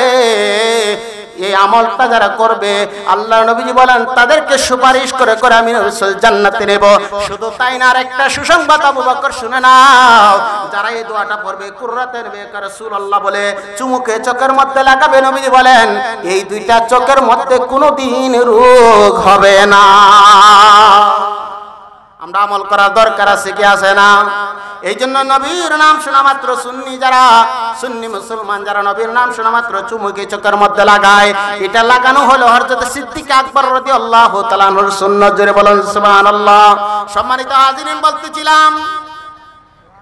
এই আমলটা যারা করবে আল্লাহ নবীজি বলেন তাদেরকে সুপারিশ করে করে আমি রাসূল জান্নাতে নেব। শুধু তাই না, আরেকটা সুসংবাদ আবু বকর শুনে নাও, যারা এই দোয়াটা পড়বে কুররাতের বেকা রাসূলুল্লাহ বলে চুমুকে চোখের মধ্যে লাগাবে, নবীজি বলেন এই দুইটা চোখের মধ্যে কোনোদিন রোগ হবে না। আমরা আমল করার দরকার আছে কি আছে না? এই জন্য নবীর নাম শোনা মাত্র যারা সুন্নি মুসলমান যারা নবীর নাম শোনা মাত্র চুমুকে চোখের মধ্যে লাগায়, এটা লাগানো হলো হযরত সিদ্দিক আকবর রাদিয়াল্লাহু তাআলা আনহুর সুন্নাত। জোরে বলেন সুবহানাল্লাহ। সম্মানিত হাজিরিন, বলতেছিলাম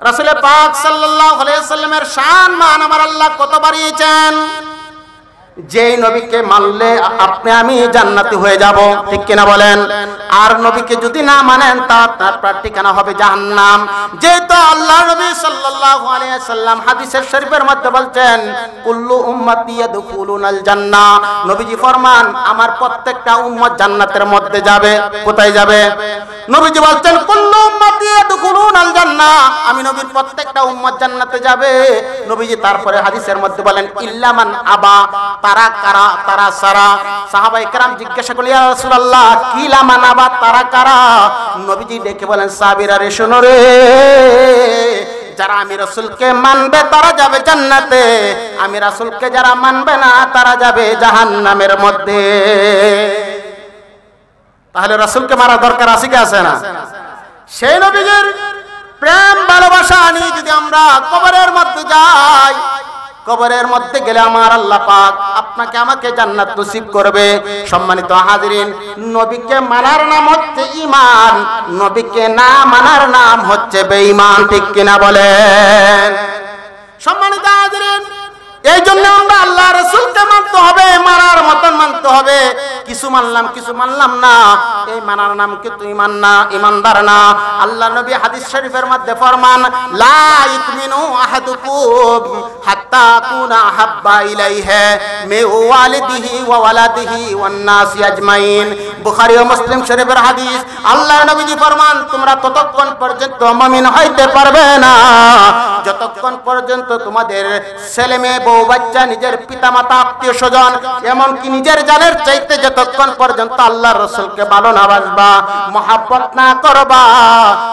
রাসূল পাক সাল্লাল্লাহু আলাইহি ওয়াসাল্লামের শান মান আমার আল্লাহ কত বাড়িয়েছেন। যেই নবীকে মানলে আপনি আমি জান্নাতি হয়ে যাব, ঠিক কিনা বলেন? আর নবীকে যদি না মানেন তার ঠিকানা হবে জাহান্নাম। যেহেতু আল্লাহ নবী সাল্লাল্লাহু আলাইহি ওয়াসাল্লাম হাদিসের শরীফের মধ্যে বলছেন কুল্লু উম্মতি ইয়াদখুলুনাল জান্নাহ, নবীজি ফরমান আমার প্রত্যেকটা উম্মত জান্নাতের মধ্যে যাবে। কোথায় যাবে? নবীজি বলছেন কুল্লু উম্মতি ইয়াদখুলুনাল জান্নাহ, আমি নবীর প্রত্যেকটা উম্মত জান্নাতে যাবে। নবীজি তারপরে হাদিসের মধ্যে বলেন ইল্লা মান আবা, তারা কারা? তারা সারা। সাহাবায়ে কেরাম জিজ্ঞাসা করলেন ইয়া রাসূলুল্লাহ কি লা মানাবা, তারা কারা? নবীজি ডেকে বলেন সাহাবীরা রে শোনো রে, যারা আমি রাসূলকে মানবে তারা যাবে জান্নাতে, আমি রাসূলকে যারা মানবে না তারা যাবে জাহান্নামের মধ্যে। তাহলে রাসূলকে মারা দরকার আছে কি আছে না? সেই নবীজির প্রেম ভালোবাসা নিয়ে যদি আমরা কবরের মধ্যে যাই, কবরের মধ্যে গেলে আমার আল্লাহ পাক আপনাকে আমাকে জান্নাত নসিব করবে। সম্মানিত হাজিরিন, নবীকে মানার নাম হচ্ছে ঈমান, নবীকে না মানার নাম হচ্ছে বেঈমান, ঠিক কিনা বলেন? সম্মানিত হাজিরিন, এই জন্য আমরা আল্লাহ রাসূলকে মানতে হবে, মানার মতন মানতে হবে। কিছু মানলাম কিছু মানলাম না, এই মানার নাম কিন্তু ঈমান না, ঈমানদার না। আল্লাহ নবী হাদিস শরীফের মধ্যে ফরমান লা ইউমিনু আহাদুকুম হাত্তা কুনা হাব্বা ইলাইহি মিন ওয়ালিদিহি ওয়া ওয়ালাদিহি ওয়ান নাসি আজমাইন। বুখারী ও মুসলিম শরীফের হাদিস। আল্লাহ নবীজি ফরমান তোমরা ততক্ষণ পর্যন্ত মুমিন হইতে পারবে না যতক্ষণ পর্যন্ত তোমাদের ছেলে মেয়ে বউ বাচ্চা নিজের পিতামাতা আত্মীয় স্বজন এমনকি নিজের জানের চাইতে যতক্ষণ পর্যন্ত আল্লাহর রাসূলকে ভালো না বাসবা, মহব্বত না করবা,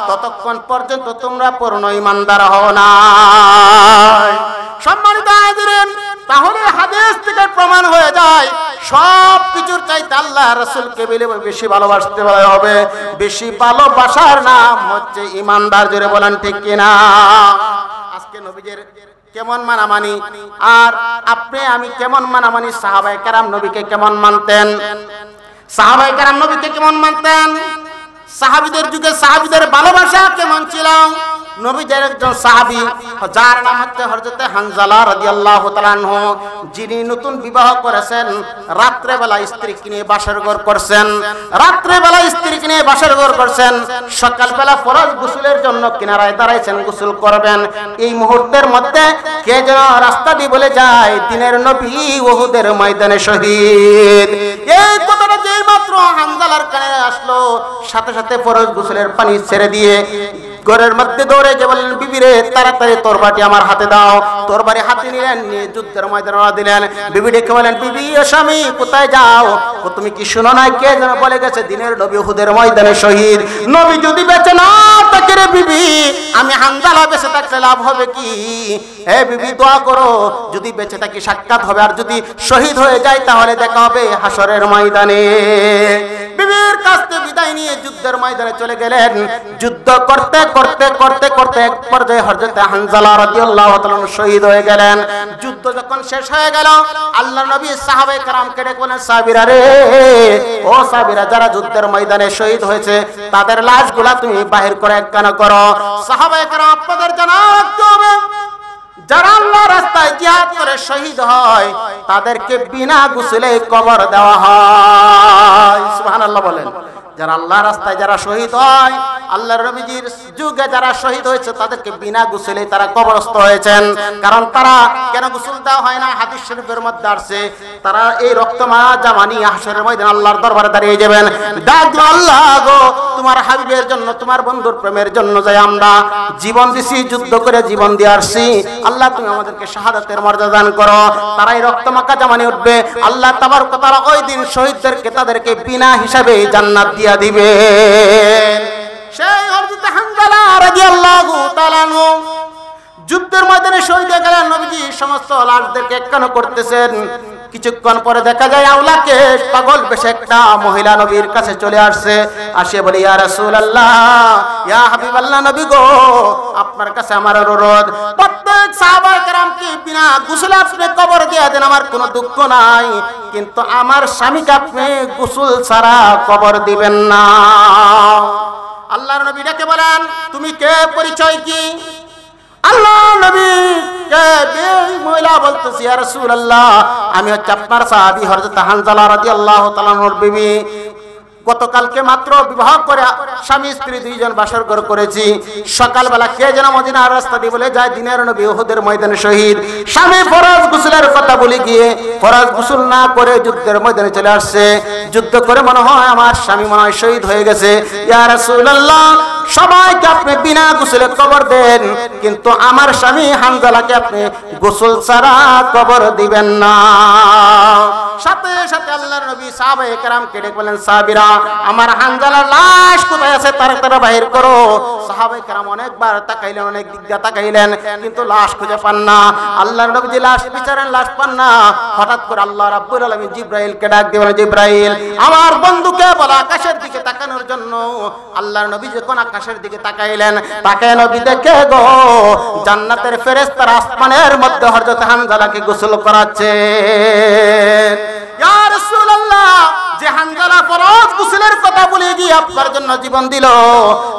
ততক্ষণ পর্যন্ত তোমরা পূর্ণ ঈমানদার হও না। সম্মানিত হাজিরিন, তাহলে হাদিস থেকে প্রমাণ হয়ে যায় সব কিছুর চাইতে আল্লাহর রাসূলকে বেশি ভালোবাসতে হবে। বেশি ভালোবাসার নাম হচ্ছে ঈমানদার। জোরে বলেন ঠিক কিনা? আজকে নবীজির কেমন মানামানি, আর আপনি আমি কেমন মানামানি? সাহাবায়ে কেরাম নবীকে কেমন মানতেন? সাহাবায়ে কেরাম নবীকে কেমন মানতেন? সাহাবীদের যুগে সাহাবীদের ভালোবাসা কেমন ছিল? নবীজির একজন সাহাবী যার নাম হচ্ছে হযরত হানজালা রাদিয়াল্লাহু তাআলা আনহু, যিনি নতুন বিবাহ করেছেন, রাত্রে বেলা স্ত্রীকে নিয়ে বাসর ঘর করছেন, রাত্রে বেলা স্ত্রীকে নিয়ে বাসর ঘর করছেন, সকাল বেলা ফরজ গোসলের জন্য কিনারায় দাঁড়াইছেন গোসল করবেন। এই মুহূর্তের মধ্যে কে যেন রাস্তা দিয়ে বলে যায় দিনের নবী উহুদের ময়দানে শহীদ। এই কথাটা যেই মাত্র হানজালার কানে আসলো, সাথে সাথে ফরজ গোসলের পানি ছেড়ে দিয়ে ঘরের মধ্যে দৌড়ে যে বললেন বিবি রে তাড়াতাড়ি তরবারি আমার হাতে দাও। তরবারি হাতে নিলেন, নিয়ে যুদ্ধের ময়দানে রওনা দিলেন। বিবি ডেকে বলেন বিবি ও স্বামী কোথায় যাও? ও তুমি কি শুনো না কে যেন বলে গেছে দিনের নবী উহুদের ময়দানে শহীদ। নবী যদি বেঁচে না থাকে রে বিবি, আমি হানজালা বেঁচে থাকলে লাভ হবে কি? হে বিবি দোয়া করো, যদি বেঁচে থাকি সাক্ষাৎ হবে, আর যদি শহীদ হয়ে যায় তাহলে দেখা হবে হাসরের ময়দানে। বিবির কাছ থেকে বিদায় নিয়ে যুদ্ধের ময়দানে চলে গেলেন। যুদ্ধ করতে করতে করতে করতে এক পর্যায়ে হযরত হানজালা রাদিয়াল্লাহু তাআলা শহীদ হয়ে গেলেন। যুদ্ধ যখন শেষ হয়ে গেল, আল্লাহর নবী সাহাবায়ে কেরামকে ডেকে বলেন সাহাবীরা রে, ও সাহাবীরা যারা যুদ্ধের ময়দানে শহীদ হয়েছে তাদের লাশগুলা তুমি বাহির করে একখানা করো। সাহাবায়ে কেরাম আপনাদের জানাতে হবে যারা আল্লাহর রাস্তায় জিহাদ করে শহীদ হয় তাদেরকে বিনা গোসলে কবর দেওয়া হয়। সুবহানাল্লাহ বলেন। যারা আল্লাহর রাস্তায় যারা শহীদ হয়, আল্লাহর নবীজির যুগে যারা শহীদ হয়েছে তাদেরকে বিনা গোসলে তারা কবরস্থ হয়েছেন। কারণ তারা কেন গোসল দেওয়া হয় না, হাদিস শরীফের মধ্যে আসছে তারা এই রক্ত জামানি হাসরের ময়দানে আল্লাহর দরবারে দাঁড়িয়ে যাবেন, ডাক আল্লাহ গো তোমার হাবিবের জন্য, তোমার বন্ধুর প্রেমের জন্য যাই আমরা জীবন দিছি, যুদ্ধ করে জীবন দিয়ে আসছি, আল্লাহ তুমি আমাদেরকে শাহাদাতের মর্যাদা দান করো। তারা এই রক্ত মাখা জামানি উঠবে, আল্লাহ তাবারক ওয়া তাআলা ওই দিন শহীদদেরকে তাদেরকে বিনা হিসাবে জান্নাত দিয়া দিবে। সেই হযরত হানজালা রাদিয়াল্লাহু তাআলা আনহু যুদ্ধের ময়দানে শহীদ হয়ে গেলেন। নবীজি সমস্ত লাশদেরকে একখান করতেছেন। কিছুক্ষণ পরে দেখা যায় আওলাকে পাগল বেশে একটা মহিলা নবীর কাছে চলে আসছে, আসে বলে ইয়া রাসূলুল্লাহ, ইয়া হাবিবাল্লাহ, নবী গো আপনার কাছে আমার অনুরোধ, প্রত্যেক সাহাবায়ে কেরামকে বিনা গোসলে আপনি কবর দিয়ে দেন, আমার কোনো দুঃখ নাই, কিন্তু আমার স্বামীকে আপনি গোসল ছাড়া কবর দিবেন না। আল্লাহর নবী ডেকে বলেন তুমি কে, পরিচয় কি? আল্লাহ নবী মহিলা বলতেছি ইয়া রাসূলুল্লাহ আমি হচ্ছে আপনার সাহাবী হযরত হানজালা রাদিয়াল্লাহু তাআলা আনহুর বিবি। গতকালকে মাত্র বিবাহ করে স্বামী স্ত্রী দুইজন বাসর ঘর করেছি। সকালবেলা কে যেন মদিনার রাস্তা দিয়ে বলে যায় দিনের নবী উহুদের ময়দানে শহীদ। স্বামী ফরজ গোসলের কথা বলে গিয়ে ফরজ গোসল না করে যুদ্ধের ময়দানে চলে আসছে। যুদ্ধ করে মনে হয় আমার স্বামী মনে হয় শহীদ হয়ে গেছে। ইয়া রাসূলুল্লাহ সবাইকে আপনি বিনা গোসলে কবর দেন, কিন্তু আমার স্বামী হানজালাকে আপনি গোসল ছাড়া কবর দিবেন না। সাথে সাথে আল্লাহর নবী সাহাবায়ে কেরামকে ডেকে বলেন সাহাবীরা আমার হানজালার লাশ কোথায় আছে তাড়াতাড়ি বাহির করো। সাহাবায়ে কেরাম অনেকবার তাকাইলেন, অনেক দিক দিয়ে তাকাইলেন, কিন্তু লাশ খুঁজে পান না। আল্লাহর নবী লাশ বিচারেন, লাশ পান না। হঠাৎ করে আল্লাহ রাব্বুল আলামিন জিবরাইলকে ডাক দিলেন, জিবরাইল আমার বন্ধুকে বলা আকাশের দিকে তাকানোর জন্য। আল্লাহর নবী যখন আকাশের দিকে তাকাইলেন, তাকায় নবী দেখে গো জান্নাতের ফেরেশতারা আসমানের মধ্যে হযরত হানজালাকে গোসল করাচ্ছে। ইয়া রাসূলুল্লাহ যে হানজালা ফরজ গোসলের কথা বলে গিয়ে আপনার জন্য জীবন দিল,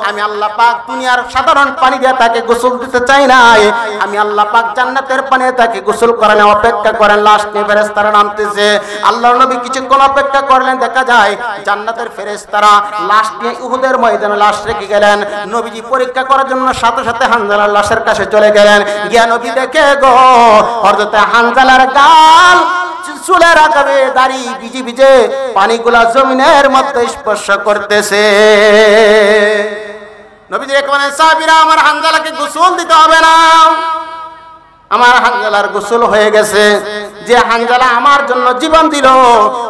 আমি আল্লাহ পাক দুনিয়ার সাধারণ পানি দিয়ে তাকে গোসল দিতে চাই নাই, আমি আল্লাহ পাক জান্নাতের পানি তাকে গোসল করানো অপেক্ষা করেন। লাশ নিয়ে ফেরেশতারা নামতেছে। আল্লাহর নবী কিছুক্ষণ অপেক্ষা করলেন, দেখা যায় জান্নাতের ফেরেশতারা লাশ নিয়ে উহুদের ময়দানে লাশ রেখে গেলেন। নবীজি পরীক্ষা করার জন্য সাথে সাথে হানজালার লাশের কাছে চলে গেলেন। গিয়া নবী দেখে গো হযরত হানজালার গাল চুলের আগাবে দাড়ি ভিজে ভিজে পানিগুলা জমিনের মধ্যে স্পর্শ করতেছে। নবীজি একবারে সাহাবীরা আমার হানজালাকে গোসল দিতে হবে না, আমার হানজালার গোসল হয়ে গেছে। যে হানজালা আমার জন্য জীবন দিল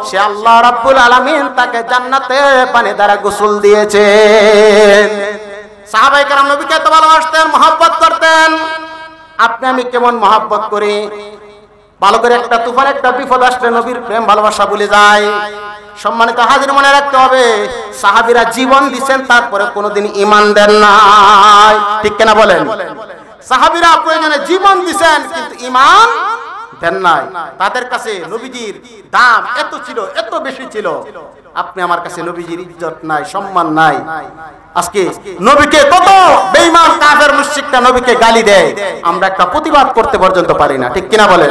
সে আল্লাহ রাব্বুল আলামিন তাকে জান্নাতের পানি দ্বারা গোসল দিয়েছেন। সাহাবায়ে কেরাম নবীকে এত ভালোবাসতেন, মহব্বত করতেন। আপনি আমি কেমন মহব্বত করি? ভালো করে একটা তুফান একটা বিপদ আসলে নবীর প্রেম ভালোবাসা ভুলে যায়। সম্মানিত হাজির, মনে রাখতে হবে সাহাবীরা জীবন দিচ্ছেন তারপরে কোনোদিন ঈমান দেন নাই, ঠিক কিনা বলেন? সাহাবীরা প্রয়োজনে জীবন দিচ্ছেন কিন্তু ঈমান দেন নাই। তাদের কাছে নবীজির দাম এত ছিল, এত বেশি ছিল। আপনি আমার কাছে নবীজির ইজ্জত নাই, সম্মান নাই। আজকে নবীকে কত বেঈমান কাফের মুশরিকরা নবীকে গালি দেয়, আমরা একটা প্রতিবাদ করতে পর্যন্ত পারি না, ঠিক কিনা বলেন?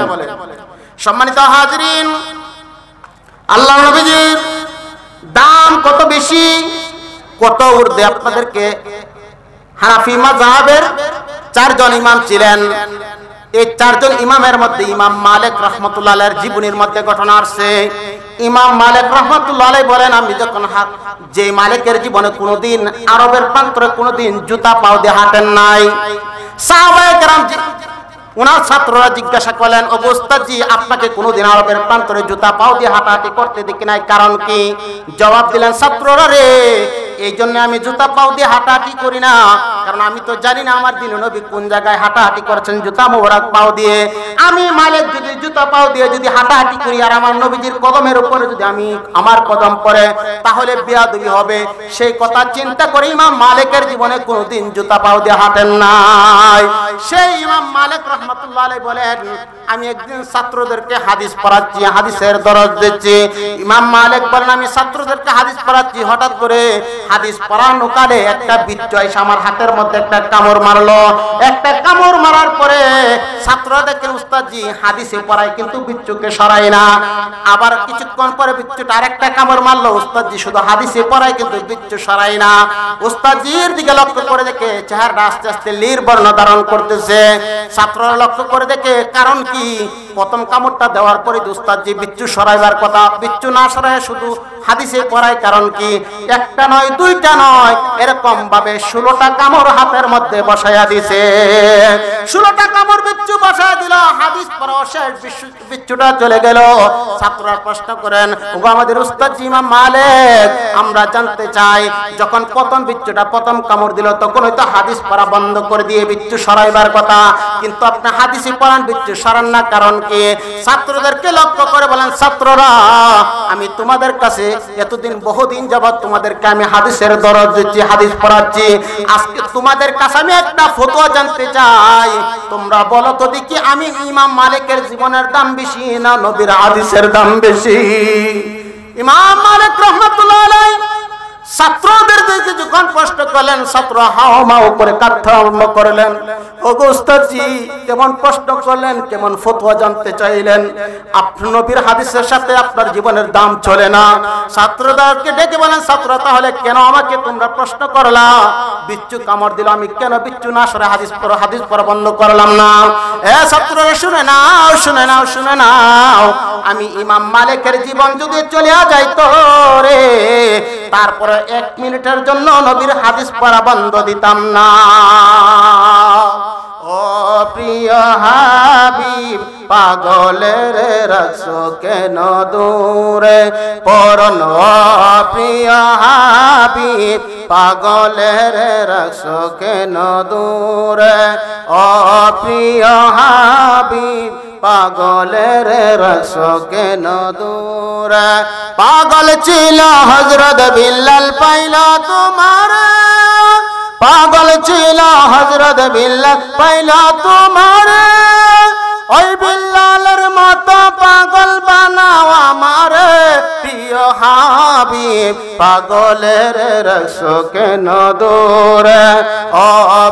সম্মানিত হাজিরিন, আল্লাহ নবীজির দাম কত বেশি, কত ঊর্ধ্বে। আপনাদেরকে হানাফি মাযহাবের 4 জন ইমাম ছিলেন। এই 4 জন ইমামের মধ্যে ইমাম মালিক রাহমাতুল্লাহ আলাইহির জীবনীর মধ্যে ঘটনা আসছে। ইমাম মালিক রাহমাতুল্লাহ আলাইহি বলেন আমি যখন যে মালিকের জীবনে কোনোদিন আরবের প্রান্তরে কোনোদিন জুতা পাও দিয়ে হাঁটেন নাই। সাহাবায়ে কেরাম ওনার ছাত্ররা জিজ্ঞাসা করলেন ও ওস্তাদজি আপনাকে কোনোদিন আরবের প্রান্তরে জুতা পাও দিয়ে হাঁটাহাঁটি করতে দেখি নাই, কারণ কি? জবাব দিলেন ছাত্ররা রে এই জন্য আমি জুতা পাও দিয়ে হাঁটাহাঁটি করি না, কারণ আমি তো জানি না আমার দিন নবী কোন জায়গায় হাঁটাহাঁটি করেছেন জুতা মোবারক পাও দিয়ে। আমি মালিক যদি জুতা পাও দিয়ে যদি হাঁটাহাঁটি করি আর আমার নবীজির কদমের উপরে যদি আমি আমার কদম পড়ে তাহলে বেয়াদবি হবে। সেই কথা চিন্তা করে ইমাম মালিকের জীবনে কোনোদিন জুতা পাও দিয়ে হাঁটেন নাই। সেই ইমাম মালিক রাহমাতুল্লাহ আলাইহি বলেন আমি একদিন ছাত্রদেরকে হাদিস পড়াচ্ছি, হাদিসের দরজ দিচ্ছি। ইমাম মালিক বলেন আমি ছাত্রদেরকে হাদিস পড়াচ্ছি, হঠাৎ করে হাদিস পড়ানো কালে একটা বিচ্ছু এসে আমার হাতের মধ্যে একটা কামড় মারলো। একটা কামড় মারার পরে ছাত্ররা দেখেন উস্তাদজি হাদিসে পড়ায় কিন্তু বিচ্ছুকে সরায় না। আবার কিছুক্ষণ পরে বিচ্ছুটা আরেকটা কামড় মারলো, উস্তাদজি শুধু হাদিসে পড়ায় কিন্তু বিচ্ছু সরায় না। উস্তাদজির দিকে লক্ষ্য করে দেখে চেহারাটা আস্তে আস্তে লীর বর্ণ ধারণ করতেছে। ছাত্ররা লক্ষ্য করে দেখে কারণ কি, প্রথম কামড়টা দেওয়ার পরে উস্তাদজি বিচ্ছু সরাইবার কথা, বিচ্ছু না সরায় শুধু হাদিসে পড়ায় কারণ কি, একটা নয় দুইটা নয় এরকম ভাবে 16টা কামড় হাতের মধ্যে বসায়া দিছে। 16টা কামড় বিচ্ছু বসায়া দিল, হাদিস পড়া শেষ, বিচ্ছুটা চলে গেল। ছাত্ররা প্রশ্ন করেন, ওগো আমাদের উস্তাদজি ইমাম মালিক, আমরা জানতে চাই যখন প্রথম বিচ্ছুটা প্রথম কামড় দিল তখন হয়তো হাদিস পড়া বন্ধ করে দিয়ে বিচ্ছু সরাইবার কথা, কিন্তু আপনি হাদিসে পড়ান বিচ্ছু সরান না কারণ কি? ছাত্রদেরকে লক্ষ্য করে বলেন, ছাত্ররা আমি তোমাদের কাছে এতদিন বহুদিন যাবত তোমাদেরকে আমি হাদিসের দরজ দিচ্ছি, হাদিস পড়াচ্ছি, আজকে তোমাদের কাছে আমি একটা ফতোয়া জানতে চাই, তোমরা বলো তো দেখি আমি ইমাম মালিকের জীবনের দাম বেশি না নবীর হাদিসের দাম বেশি? ইমাম মালিক রাহমাতুল্লাহ আলাইহি ছাত্রদের দিকে যখন প্রশ্ন করলেন, ছাত্র হাও মাও করে কাঁদতে আরম্ভ করলেন। ওগো উস্তাদজি কেমন প্রশ্ন করলেন, কেমন ফতোয়া জানতে চাইলেন? আপনার নবীর হাদিসের সাথে আপনার জীবনের দাম চলে না। ছাত্রদেরকে ডেকে বলেন, ছাত্র তাহলে কেন আমাকে তোমরা প্রশ্ন করলা? বিচ্ছু কামড় দিল, আমি কেন বিচ্ছু না সরে হাদিস পড়া বন্ধ করলাম না? এ ছাত্ররা শুনে নাও, শুনে নাও, শুনে নাও, আমি ইমাম মালিকের জীবন যদি চলে যাইতো রে, তারপরে 1 মিনিটের জন্য নবীর হাদিস পড়া বন্ধ দিতাম না। ও প্রিয় হাবিব পাগলের রাখছো কেন দূরে পরন? ও প্রিয় হাবিব পাগলের রাখছো কেন দূরে? ও প্রিয় হাবিব পাগলের রাখছো কেন দূরে? পাগল ছিল হযরত বিল্লাল পাইল তোমার, পাগল ছিল হযরত বিল্লাল পাইল তোমার, ওই বিল্লালের মতো পাগল বানাও আমার প্রিয় হাবিব পাগলের রাখছো কেন দূরে? ও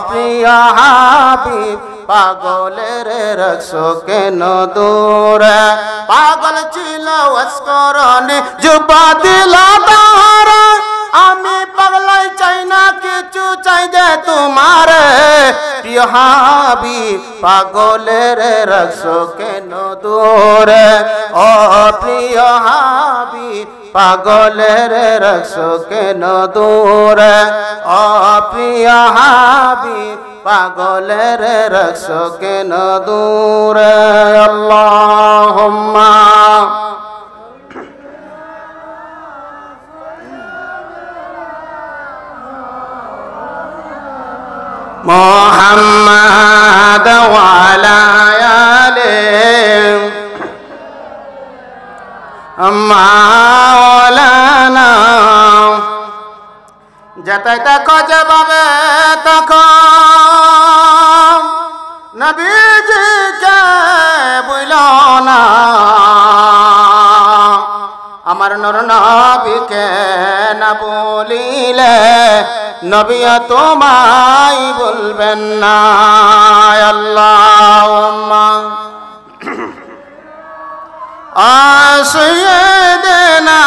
প্রিয় হাবিব পাগলের রাখছো কেন দূরে? পাগল ছিল ওয়াসকরণে জুবা দিল তার, আমি পাগলাই চাই না কিছু চাই যে তোমার প্রিয় হাবিব পাগলের রাখছো কেন দূরে? ও প্রিয় হাবিব পাগলের রাখছো কেন দূরে? ও প্রিয় হাবিব পাগলের রাখছো কেন দূরে? আল্লাহুম্মা মুহাম্মাদ ওয়া আলা আলিহি মাওলানা। যেটাই দেখো যেভাবে তখন নবীজিকে বুঝল না, আমার নূর নবীকে না বলিলে নবী তোমায় বলবেন না। আল্লাহুম্মা সাইয়্যিদিনা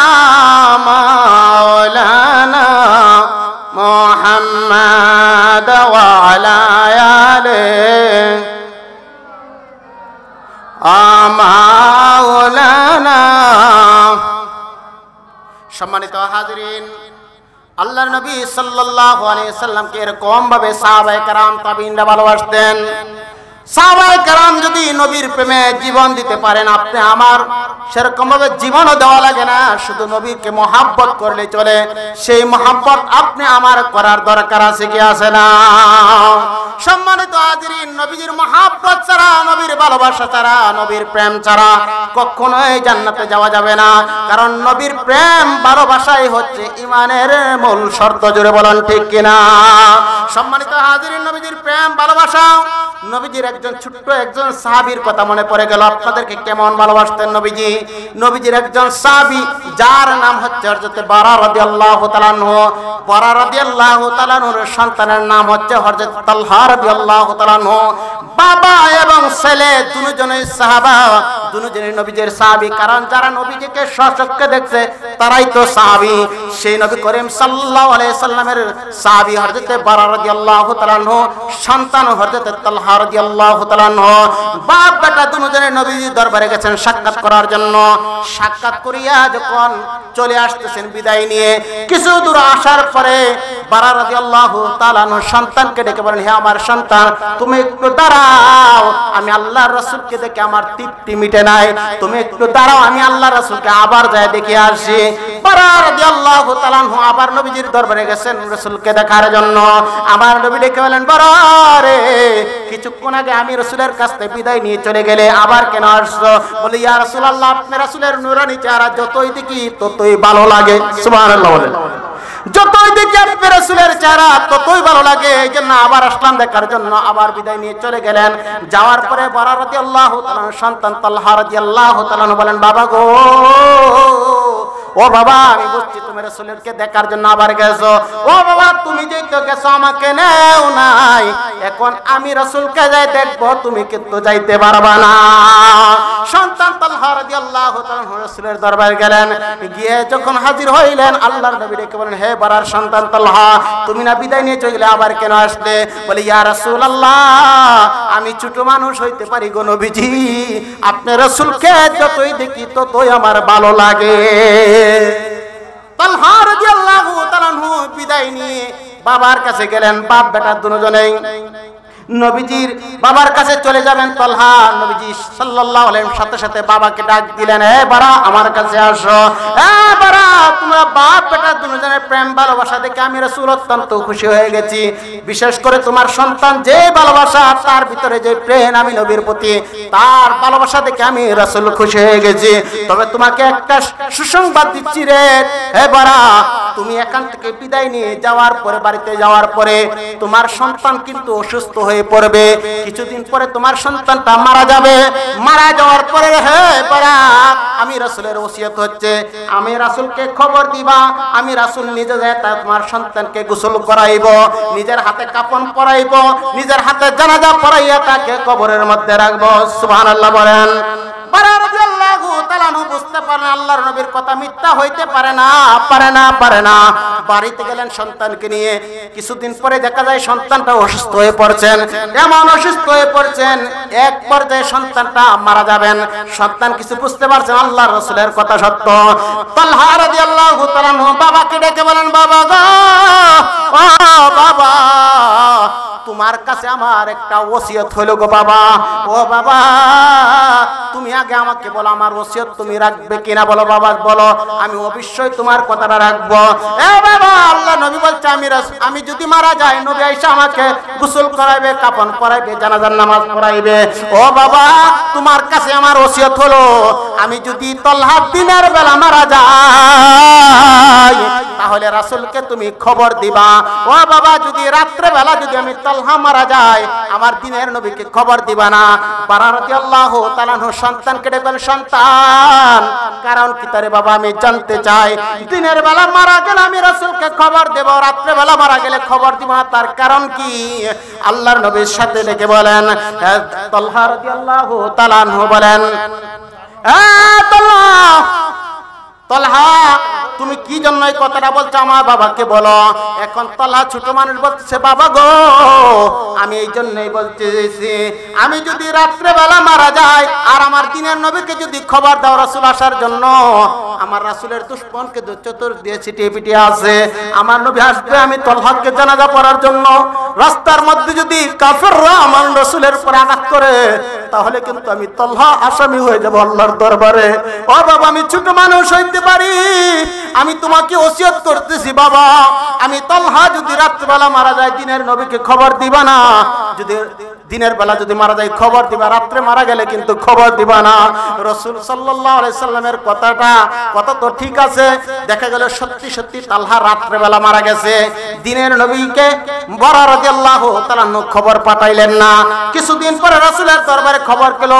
মাওলানা মুহাম্মাদ ওয়া আলা আলিহি মাওলানা। সম্মানিত হাজিরিন, আল্লাহর নবী সাল্লাল্লাহু আলাইহি সাল্লামকে এরকম ভাবে সাহাবায়ে কেরাম তাবিঈনরা ভালোবাসতেন। সাহাবায়ে কেরাম যদি নবীর প্রেমে জীবন দিতে পারেন, আপনি আমার সেরকম ভাবে জীবনও দেওয়া লাগে না, শুধু নবীকে মহব্বত করলে চলে। সেই মহব্বত আপনি আমার করার দরকার আছে কি আছে না? সম্মানিত হাজিরিন, নবীর মহব্বত ছাড়া, নবীর ভালোবাসা ছাড়া, নবীর প্রেম ছাড়া কখনোই জান্নাতে যাওয়া যাবে না। কারণ নবীর প্রেম ভালোবাসাই হচ্ছে ঈমানের মূল শর্ত। জোরে বলেন ঠিক কিনা? সম্মানিত হাজিরিন, নবীর প্রেম ভালোবাসা নবীজির একজন ছোট্ট একজন সাহাবীর কথা মনে পড়ে গেল। আপনাদেরকে কেমন ভালোবাসতেন নবীজি। নবীজির একজন সাহাবী যার নাম হচ্ছে হযরত বারা রাদিয়াল্লাহু তাআলা আনহু। বারা রাদিয়াল্লাহু তাআলা আনহুর সন্তানের নাম হচ্ছে হযরত তালহা রাদিয়াল্লাহু তাআলা আনহু। বাবা এবং ছেলে দুজনেই সাহাবা, দুজনেই নবীজির সাহাবী। কারণ যারা নবীজিকে স্বচক্ষে দেখছে তারাই তো সাহাবী। সেই নবী করিম সাল্লাল্লাহু আলাইহি সাল্লামের সাহাবী হযরত বারা রাদিয়াল্লাহু তাআলা আনহু, সন্তান হযরত তালহা রাদিয়াল্লাহু তাআলা আনহু। বাপ বেটা দুজনে নবীজির দরবারে গেছেন সাক্ষাৎ করার জন্য। সাক্ষাৎ করিয়া যখন চলে আসতেছেন বিদায় নিয়ে, কিছু দূর আসার পরে বারা রাদিয়াল্লাহু তাআলা আনহু সন্তানকে ডেকে বলেন, হে আমার সন্তান, তুমি একটু দাঁড়াও, আমি আল্লাহর রাসূলকে দেখে আমার তৃপ্তি মিটে নাই, তুমি একটু দাঁড়াও, আমি আল্লাহর রাসূলকে আবার যায় দেখে আসি। বারা রাদিয়াল্লাহু তাআলা আনহু আবার নবীজির দরবারে গেছেন রাসূলকে দেখার জন্য। আমার নবী ডেকে বলেন, বারা রে, কিছুক্ষণ আগে আমি রাসূলের কাছ থেকে বিদায় নিয়ে চলে গেলে আবার কেন আসছো? বলে, ইয়া রাসূলুল্লাহ, আপনি রাসূলের নূরানি চেহারা যতই দেখি ততই ভালো লাগে। সুবহানাল্লাহ বলেন। যতই দেখি আপনি রাসূলের চেহারা ততই ভালো লাগে, এই জন্য আবার আসলাম দেখার জন্য। আবার বিদায় নিয়ে চলে গেলেন। যাওয়ার পরে বারা রাদিয়াল্লাহু তাআলা সন্তান তালহা রাদিয়াল্লাহু তাআলা বলেন, বাবা গো, ও বাবা, আমি বুঝছি তুমি রাসূলকে দেখার জন্য আবার গেছো। ও বাবা, তুমি যেই তো গেছো আমাকে নেও নাই, এখন আমি রাসূলকে যাই দেখবো, তুমি কিন্তু যাইতে পারবা না। সন্তান তালহা রাদিয়াল্লাহু তাআলা রাসূলের দরবারে গেলেন। গিয়ে যখন হাজির হইলেন, আল্লাহর নবী ডেকে বলেন, হে বারার সন্তান তালহা, তুমি না বিদায় নিয়ে চলে গেলে আবার কেন আসলে? বলে, ইয়া রাসূলুল্লাহ, আমি ছোট মানুষ হইতে পারি গো নবীজি, আপনি রাসূলকে যতই দেখি ততই আমার ভালো লাগে। তালহা রাদিয়াল্লাহু তাআলা বিদায় নিয়ে বাবার কাছে গেলেন। বাপ বেটা দুজনেই নবীজির বাবার কাছে চলে যাবেন। তালহা নবীজি সাল্লাল্লাহু আলাইহি ওয়াসাল্লাম সাথে সাথে বাবাকে ডাক দিলেন, হে বারা, আমার কাছে আসো। হে বারা, তোমরা বাপ বেটা দুজনের প্রেম ভালোবাসা দেখে আমি রাসূল অত্যন্ত খুশি হয়ে গেছি। বিশেষ করে তোমার সন্তান যে ভালোবাসা, তার ভিতরে যে প্রেম আমি নবীর প্রতি, তার ভালোবাসা দেখে আমি রাসূল খুশি হয়ে গেছি। তবে তোমাকে একটা সুসংবাদ দিচ্ছি রে, হে বারা, তুমি এখান থেকে বিদায় নিয়ে যাওয়ার পরে, বাড়িতে যাওয়ার পরে তোমার সন্তান কিন্তু অসুস্থ হয়ে পড়বে। কিছুদিন পরে তোমার সন্তানটা মারা যাবে। মারা যাওয়ার পরে, হে বারা, আমি রাসূলের ওসিয়ত হচ্ছে, আমি রাসূলকে খবর দিবা, আমি রাসূল নিজে যায় তোমার সন্তানকে গোসল করাইব, নিজের হাতে কাফন পরাইব, নিজের হাতে জানাজা পরাইয়া তাকে কবরের মধ্যে রাখবো। সুবহানাল্লাহ বলেন। বারা রাদিয়াল্লাহু তাআলা বুঝতে পারলেন আল্লাহর নবীর কথা মিথ্যা হইতে পারে না, পারে না। বাড়িতে গেলেন সন্তানকে নিয়ে। কিছুদিন পরে দেখা যায় সন্তানটা অসুস্থ হয়ে পড়ছেন। এমন অসুস্থ হয়ে পড়ছেন, এক পর্যায়ে সন্তানটা মারা যাবেন। সন্তান কিছু বুঝতে পারছেন আল্লাহর রাসূলের কথা সত্য। তালহা রাদিয়াল্লাহু তাআলা বাবাকে ডেকে বলেন, বাবা গো, ও বাবা, তোমার কাছে আমার একটা ওসিয়ত হলো গো বাবা। ও বাবা, তুমি আগে আমাকে বলো আমার ওসিয়ত তুমি রাখবে কিনা। বলো বাবা, বলো, আমি অবশ্যই তোমার কথাটা রাখবো। এ বাবা, আল্লাহ নবী বলছে, আমি যদি মারা যাই, নবী আয়েশা আমাকে গোসল করাইবে, কাফন পরাইবে, জানাজার নামাজ পড়াইবে। ও বাবা, তোমার কাছে আমার ওসিয়ত হলো, আমি যদি তালহা দিনের বেলা মারা যাই, তাহলে রাসূলকে তুমি খবর দিবা। ও বাবা, যদি রাত্রে বেলা যদি আমি তালহা মারা যায়, আমার দিনের নবীকে খবর দিবা না। বারা রাদিয়াল্লাহু তাআলা সন্তানকে ডেকেন, সন্তান, কারণ কি তারে বাবা আমি জানতে চাই, দিনের বেলা মারা গেলে আমি রাসূলকে খবর দেব, রাত্রে বেলা মারা গেলে খবর দিব না, তার কারণ কি? আল্লাহর নবীর সাথে ডেকে বলেন, তালহা রাদিয়াল্লাহু তাআলা বলেন, তালহা, তুমি কি জন্য এই কথাটা বলছো আমার বাবাকে বলো। এখন তালহা ছোট মানুষ বলতেছে, বাবা গো, আমি এই জন্যই বলতেছি, আমি যদি রাত্রে বেলা মারা যাই আর আমার দিনের নবীকে যদি খবর দাও রাসূল আসার জন্য, আমার রাসূলের দুশমনকে চতুর্দিকে ছিটিয়ে পিটিয়ে আছে, আমার নবী আসবে, আমি তালহাকে জানাজা পড়ার জন্য। রাস্তার মধ্যে যদি কাফেররা আমার রাসূলের উপর আঘাত করে, তাহলে কিন্তু আমি তালহা আসামি হয়ে যাব আল্লাহর দরবারে। ও বাবা, আমি ছোট মানুষ হইতে পারি, আমি তোমাকে ওসিয়ত করতেছি বাবা, আমি তালহা যদি রাত্রিবেলা মারা যায়, দিনের নবীকে খবর দিবা না। যদি দিনের বেলা যদি মারা যায় খবর দিবা, রাত্রে মারা গেলে কিন্তু খবর দিবা না। রাসূল সাল্লাল্লাহু আলাইহি সাল্লামের কথা তো ঠিক আছে। দেখা গেল সত্যি সত্যি তালহা রাত্রে বেলা মারা গেছে। দিনের নবীকে বারা রাদিয়াল্লাহু তাআলা খবর পাঠাইলেন না। কিছুদিন পরে রাসূলের দরবারে খবর গেল,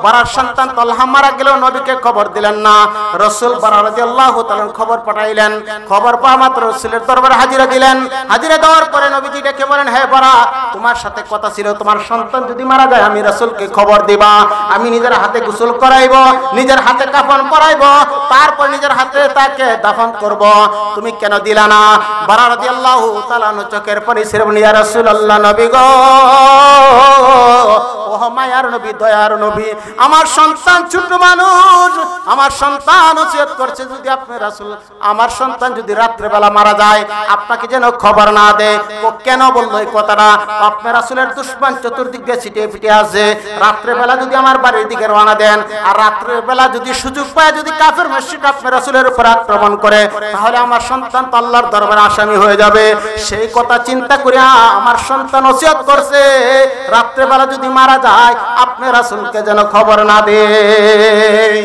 বারার সন্তান তালহা মারা গেল, নবীকে খবর দিলেন না। রাসূল বারা রাদিয়াল্লাহু তাআলা খবর পাঠাইলেন। খবর পাওয়া মাত্র রাসূলের দরবারে হাজিরা দিলেন। হাজিরা দেওয়ার পরে নবীজি ডেকে বলেন, হে বারা, তোমার সাথে কথা ছিল, তোমার সন্তান যদি মারা যায় আমি রাসূলকে খবর দিবা, আমি নিজের হাতে গোসল করাইব, নিজের হাতে কাফন পরাইব, তারপর নিজের হাতে তাকে দাফন করব, তুমি কেন দিলা না? বারা রাদিয়াল্লাহু তাআলা চোখের পানি ছেড়ে বলেন, ইয়া রাসূলুল্লাহ, নবী গো, ও মায়ার নবী, দয়ার নবী, আমার সন্তান ছোট মানুষ, আমার সন্তান ওসিয়ত করছে যদি আপনি রাসূল, আমার সন্তান যদি রাত্রে বেলা মারা যায় আপনাকে যেন খবর না দেয়। ও কেন বললো এই কথাটা? আপনার রাসূলের দুশমন চতুর্দিক দিয়ে ছিটিয়ে ফিটিয়ে আছে। রাত্রে বেলা যদি আমার বাড়ির দিকে রওনা দেন, আর রাত্রে বেলা যদি সুযোগ পায় যদি কাফের মুশরিক আপনার রাসূলের উপর আক্রমণ করে, তাহলে আমার সন্তান তো আল্লাহর দরবারে আসামি হয়ে যাবে। সেই কথা চিন্তা করে আমার সন্তান ওসিয়ত করছে রাত্রে বেলা যদি মারা যায় আপনি রাসূলকে যেন খবর না দেয়।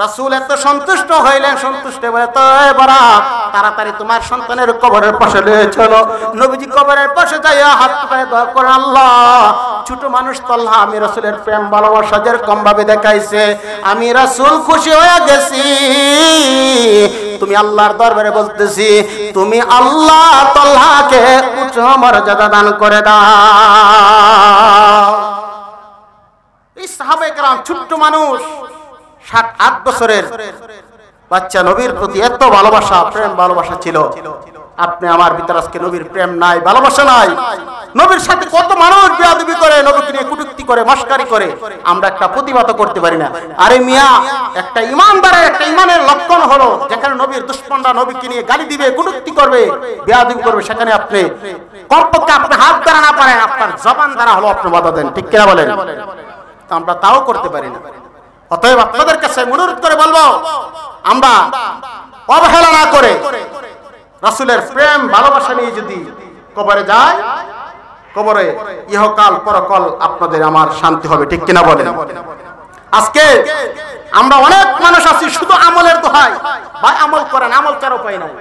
রাসূল এত সন্তুষ্ট হইলেন, সন্তুষ্ট বলে, তো বারা, তাড়াতাড়ি তোমার সন্তানের কবরের পাশে নিয়ে চলো। নবীজি কবরের পাশে যাইয়া হাত পায়ে দোয়া করে, আল্লাহ, ছোট মানুষ তালহা আমি রাসূলের প্রেম ভালোবাসা যেরকম ভাবে দেখাইছে, আমি রাসূল খুশি হয়ে গেছি। তুমি আল্লাহর দরবারে বলতেছি, তুমি আল্লাহ তালহাকে উচ্চ মর্যাদা দান করে দাও। এই সাহাবায়ে কেরাম ছোট্ট মানুষ, 7-8 বছরের বাচ্চা, নবীর প্রতি এত ভালোবাসা, প্রেম ভালোবাসা ছিল। আপনি আমার ভিতরে আজকে নবীর প্রেম নাই, ভালোবাসা নাই। নবীর সাথে কত মানুষ বেয়াদবি করে, নবীকে নিয়ে কটূক্তি করে, মস্কারি করে, আমরা একটা প্রতিবাদ করতে পারি না। আরে মিয়া, একটা ইমানদারের একটা ইমানের লক্ষণ হলো যেখানে নবীর দুশমনরা নবীকে নিয়ে গালি দিবে, কটূক্তি করবে, বেয়াদবি করবে, সেখানে আপনি কমপক্ষে আপনি হাত দ্বারা না পারেন, আপনার জবান দ্বারা হলো আপনি বাধা দেন। ঠিক কিনা বলেন? আমরা তাও করতে পারি না। অতএব আপনাদের কাছে অনুরোধ করে বলবো, আমরা অবহেলা না করে রাসূলের প্রেম ভালোবাসা নিয়ে যদি কবরে যায়, কবরে ইহকাল পরকাল আপনাদের আমার শান্তি হবে। ঠিক কিনা বলেন? আজকে আমরা অনেক মানুষ আছি শুধু আমলের দোহাই, ভাই আমল করেন, আমল কারো পাই নাই।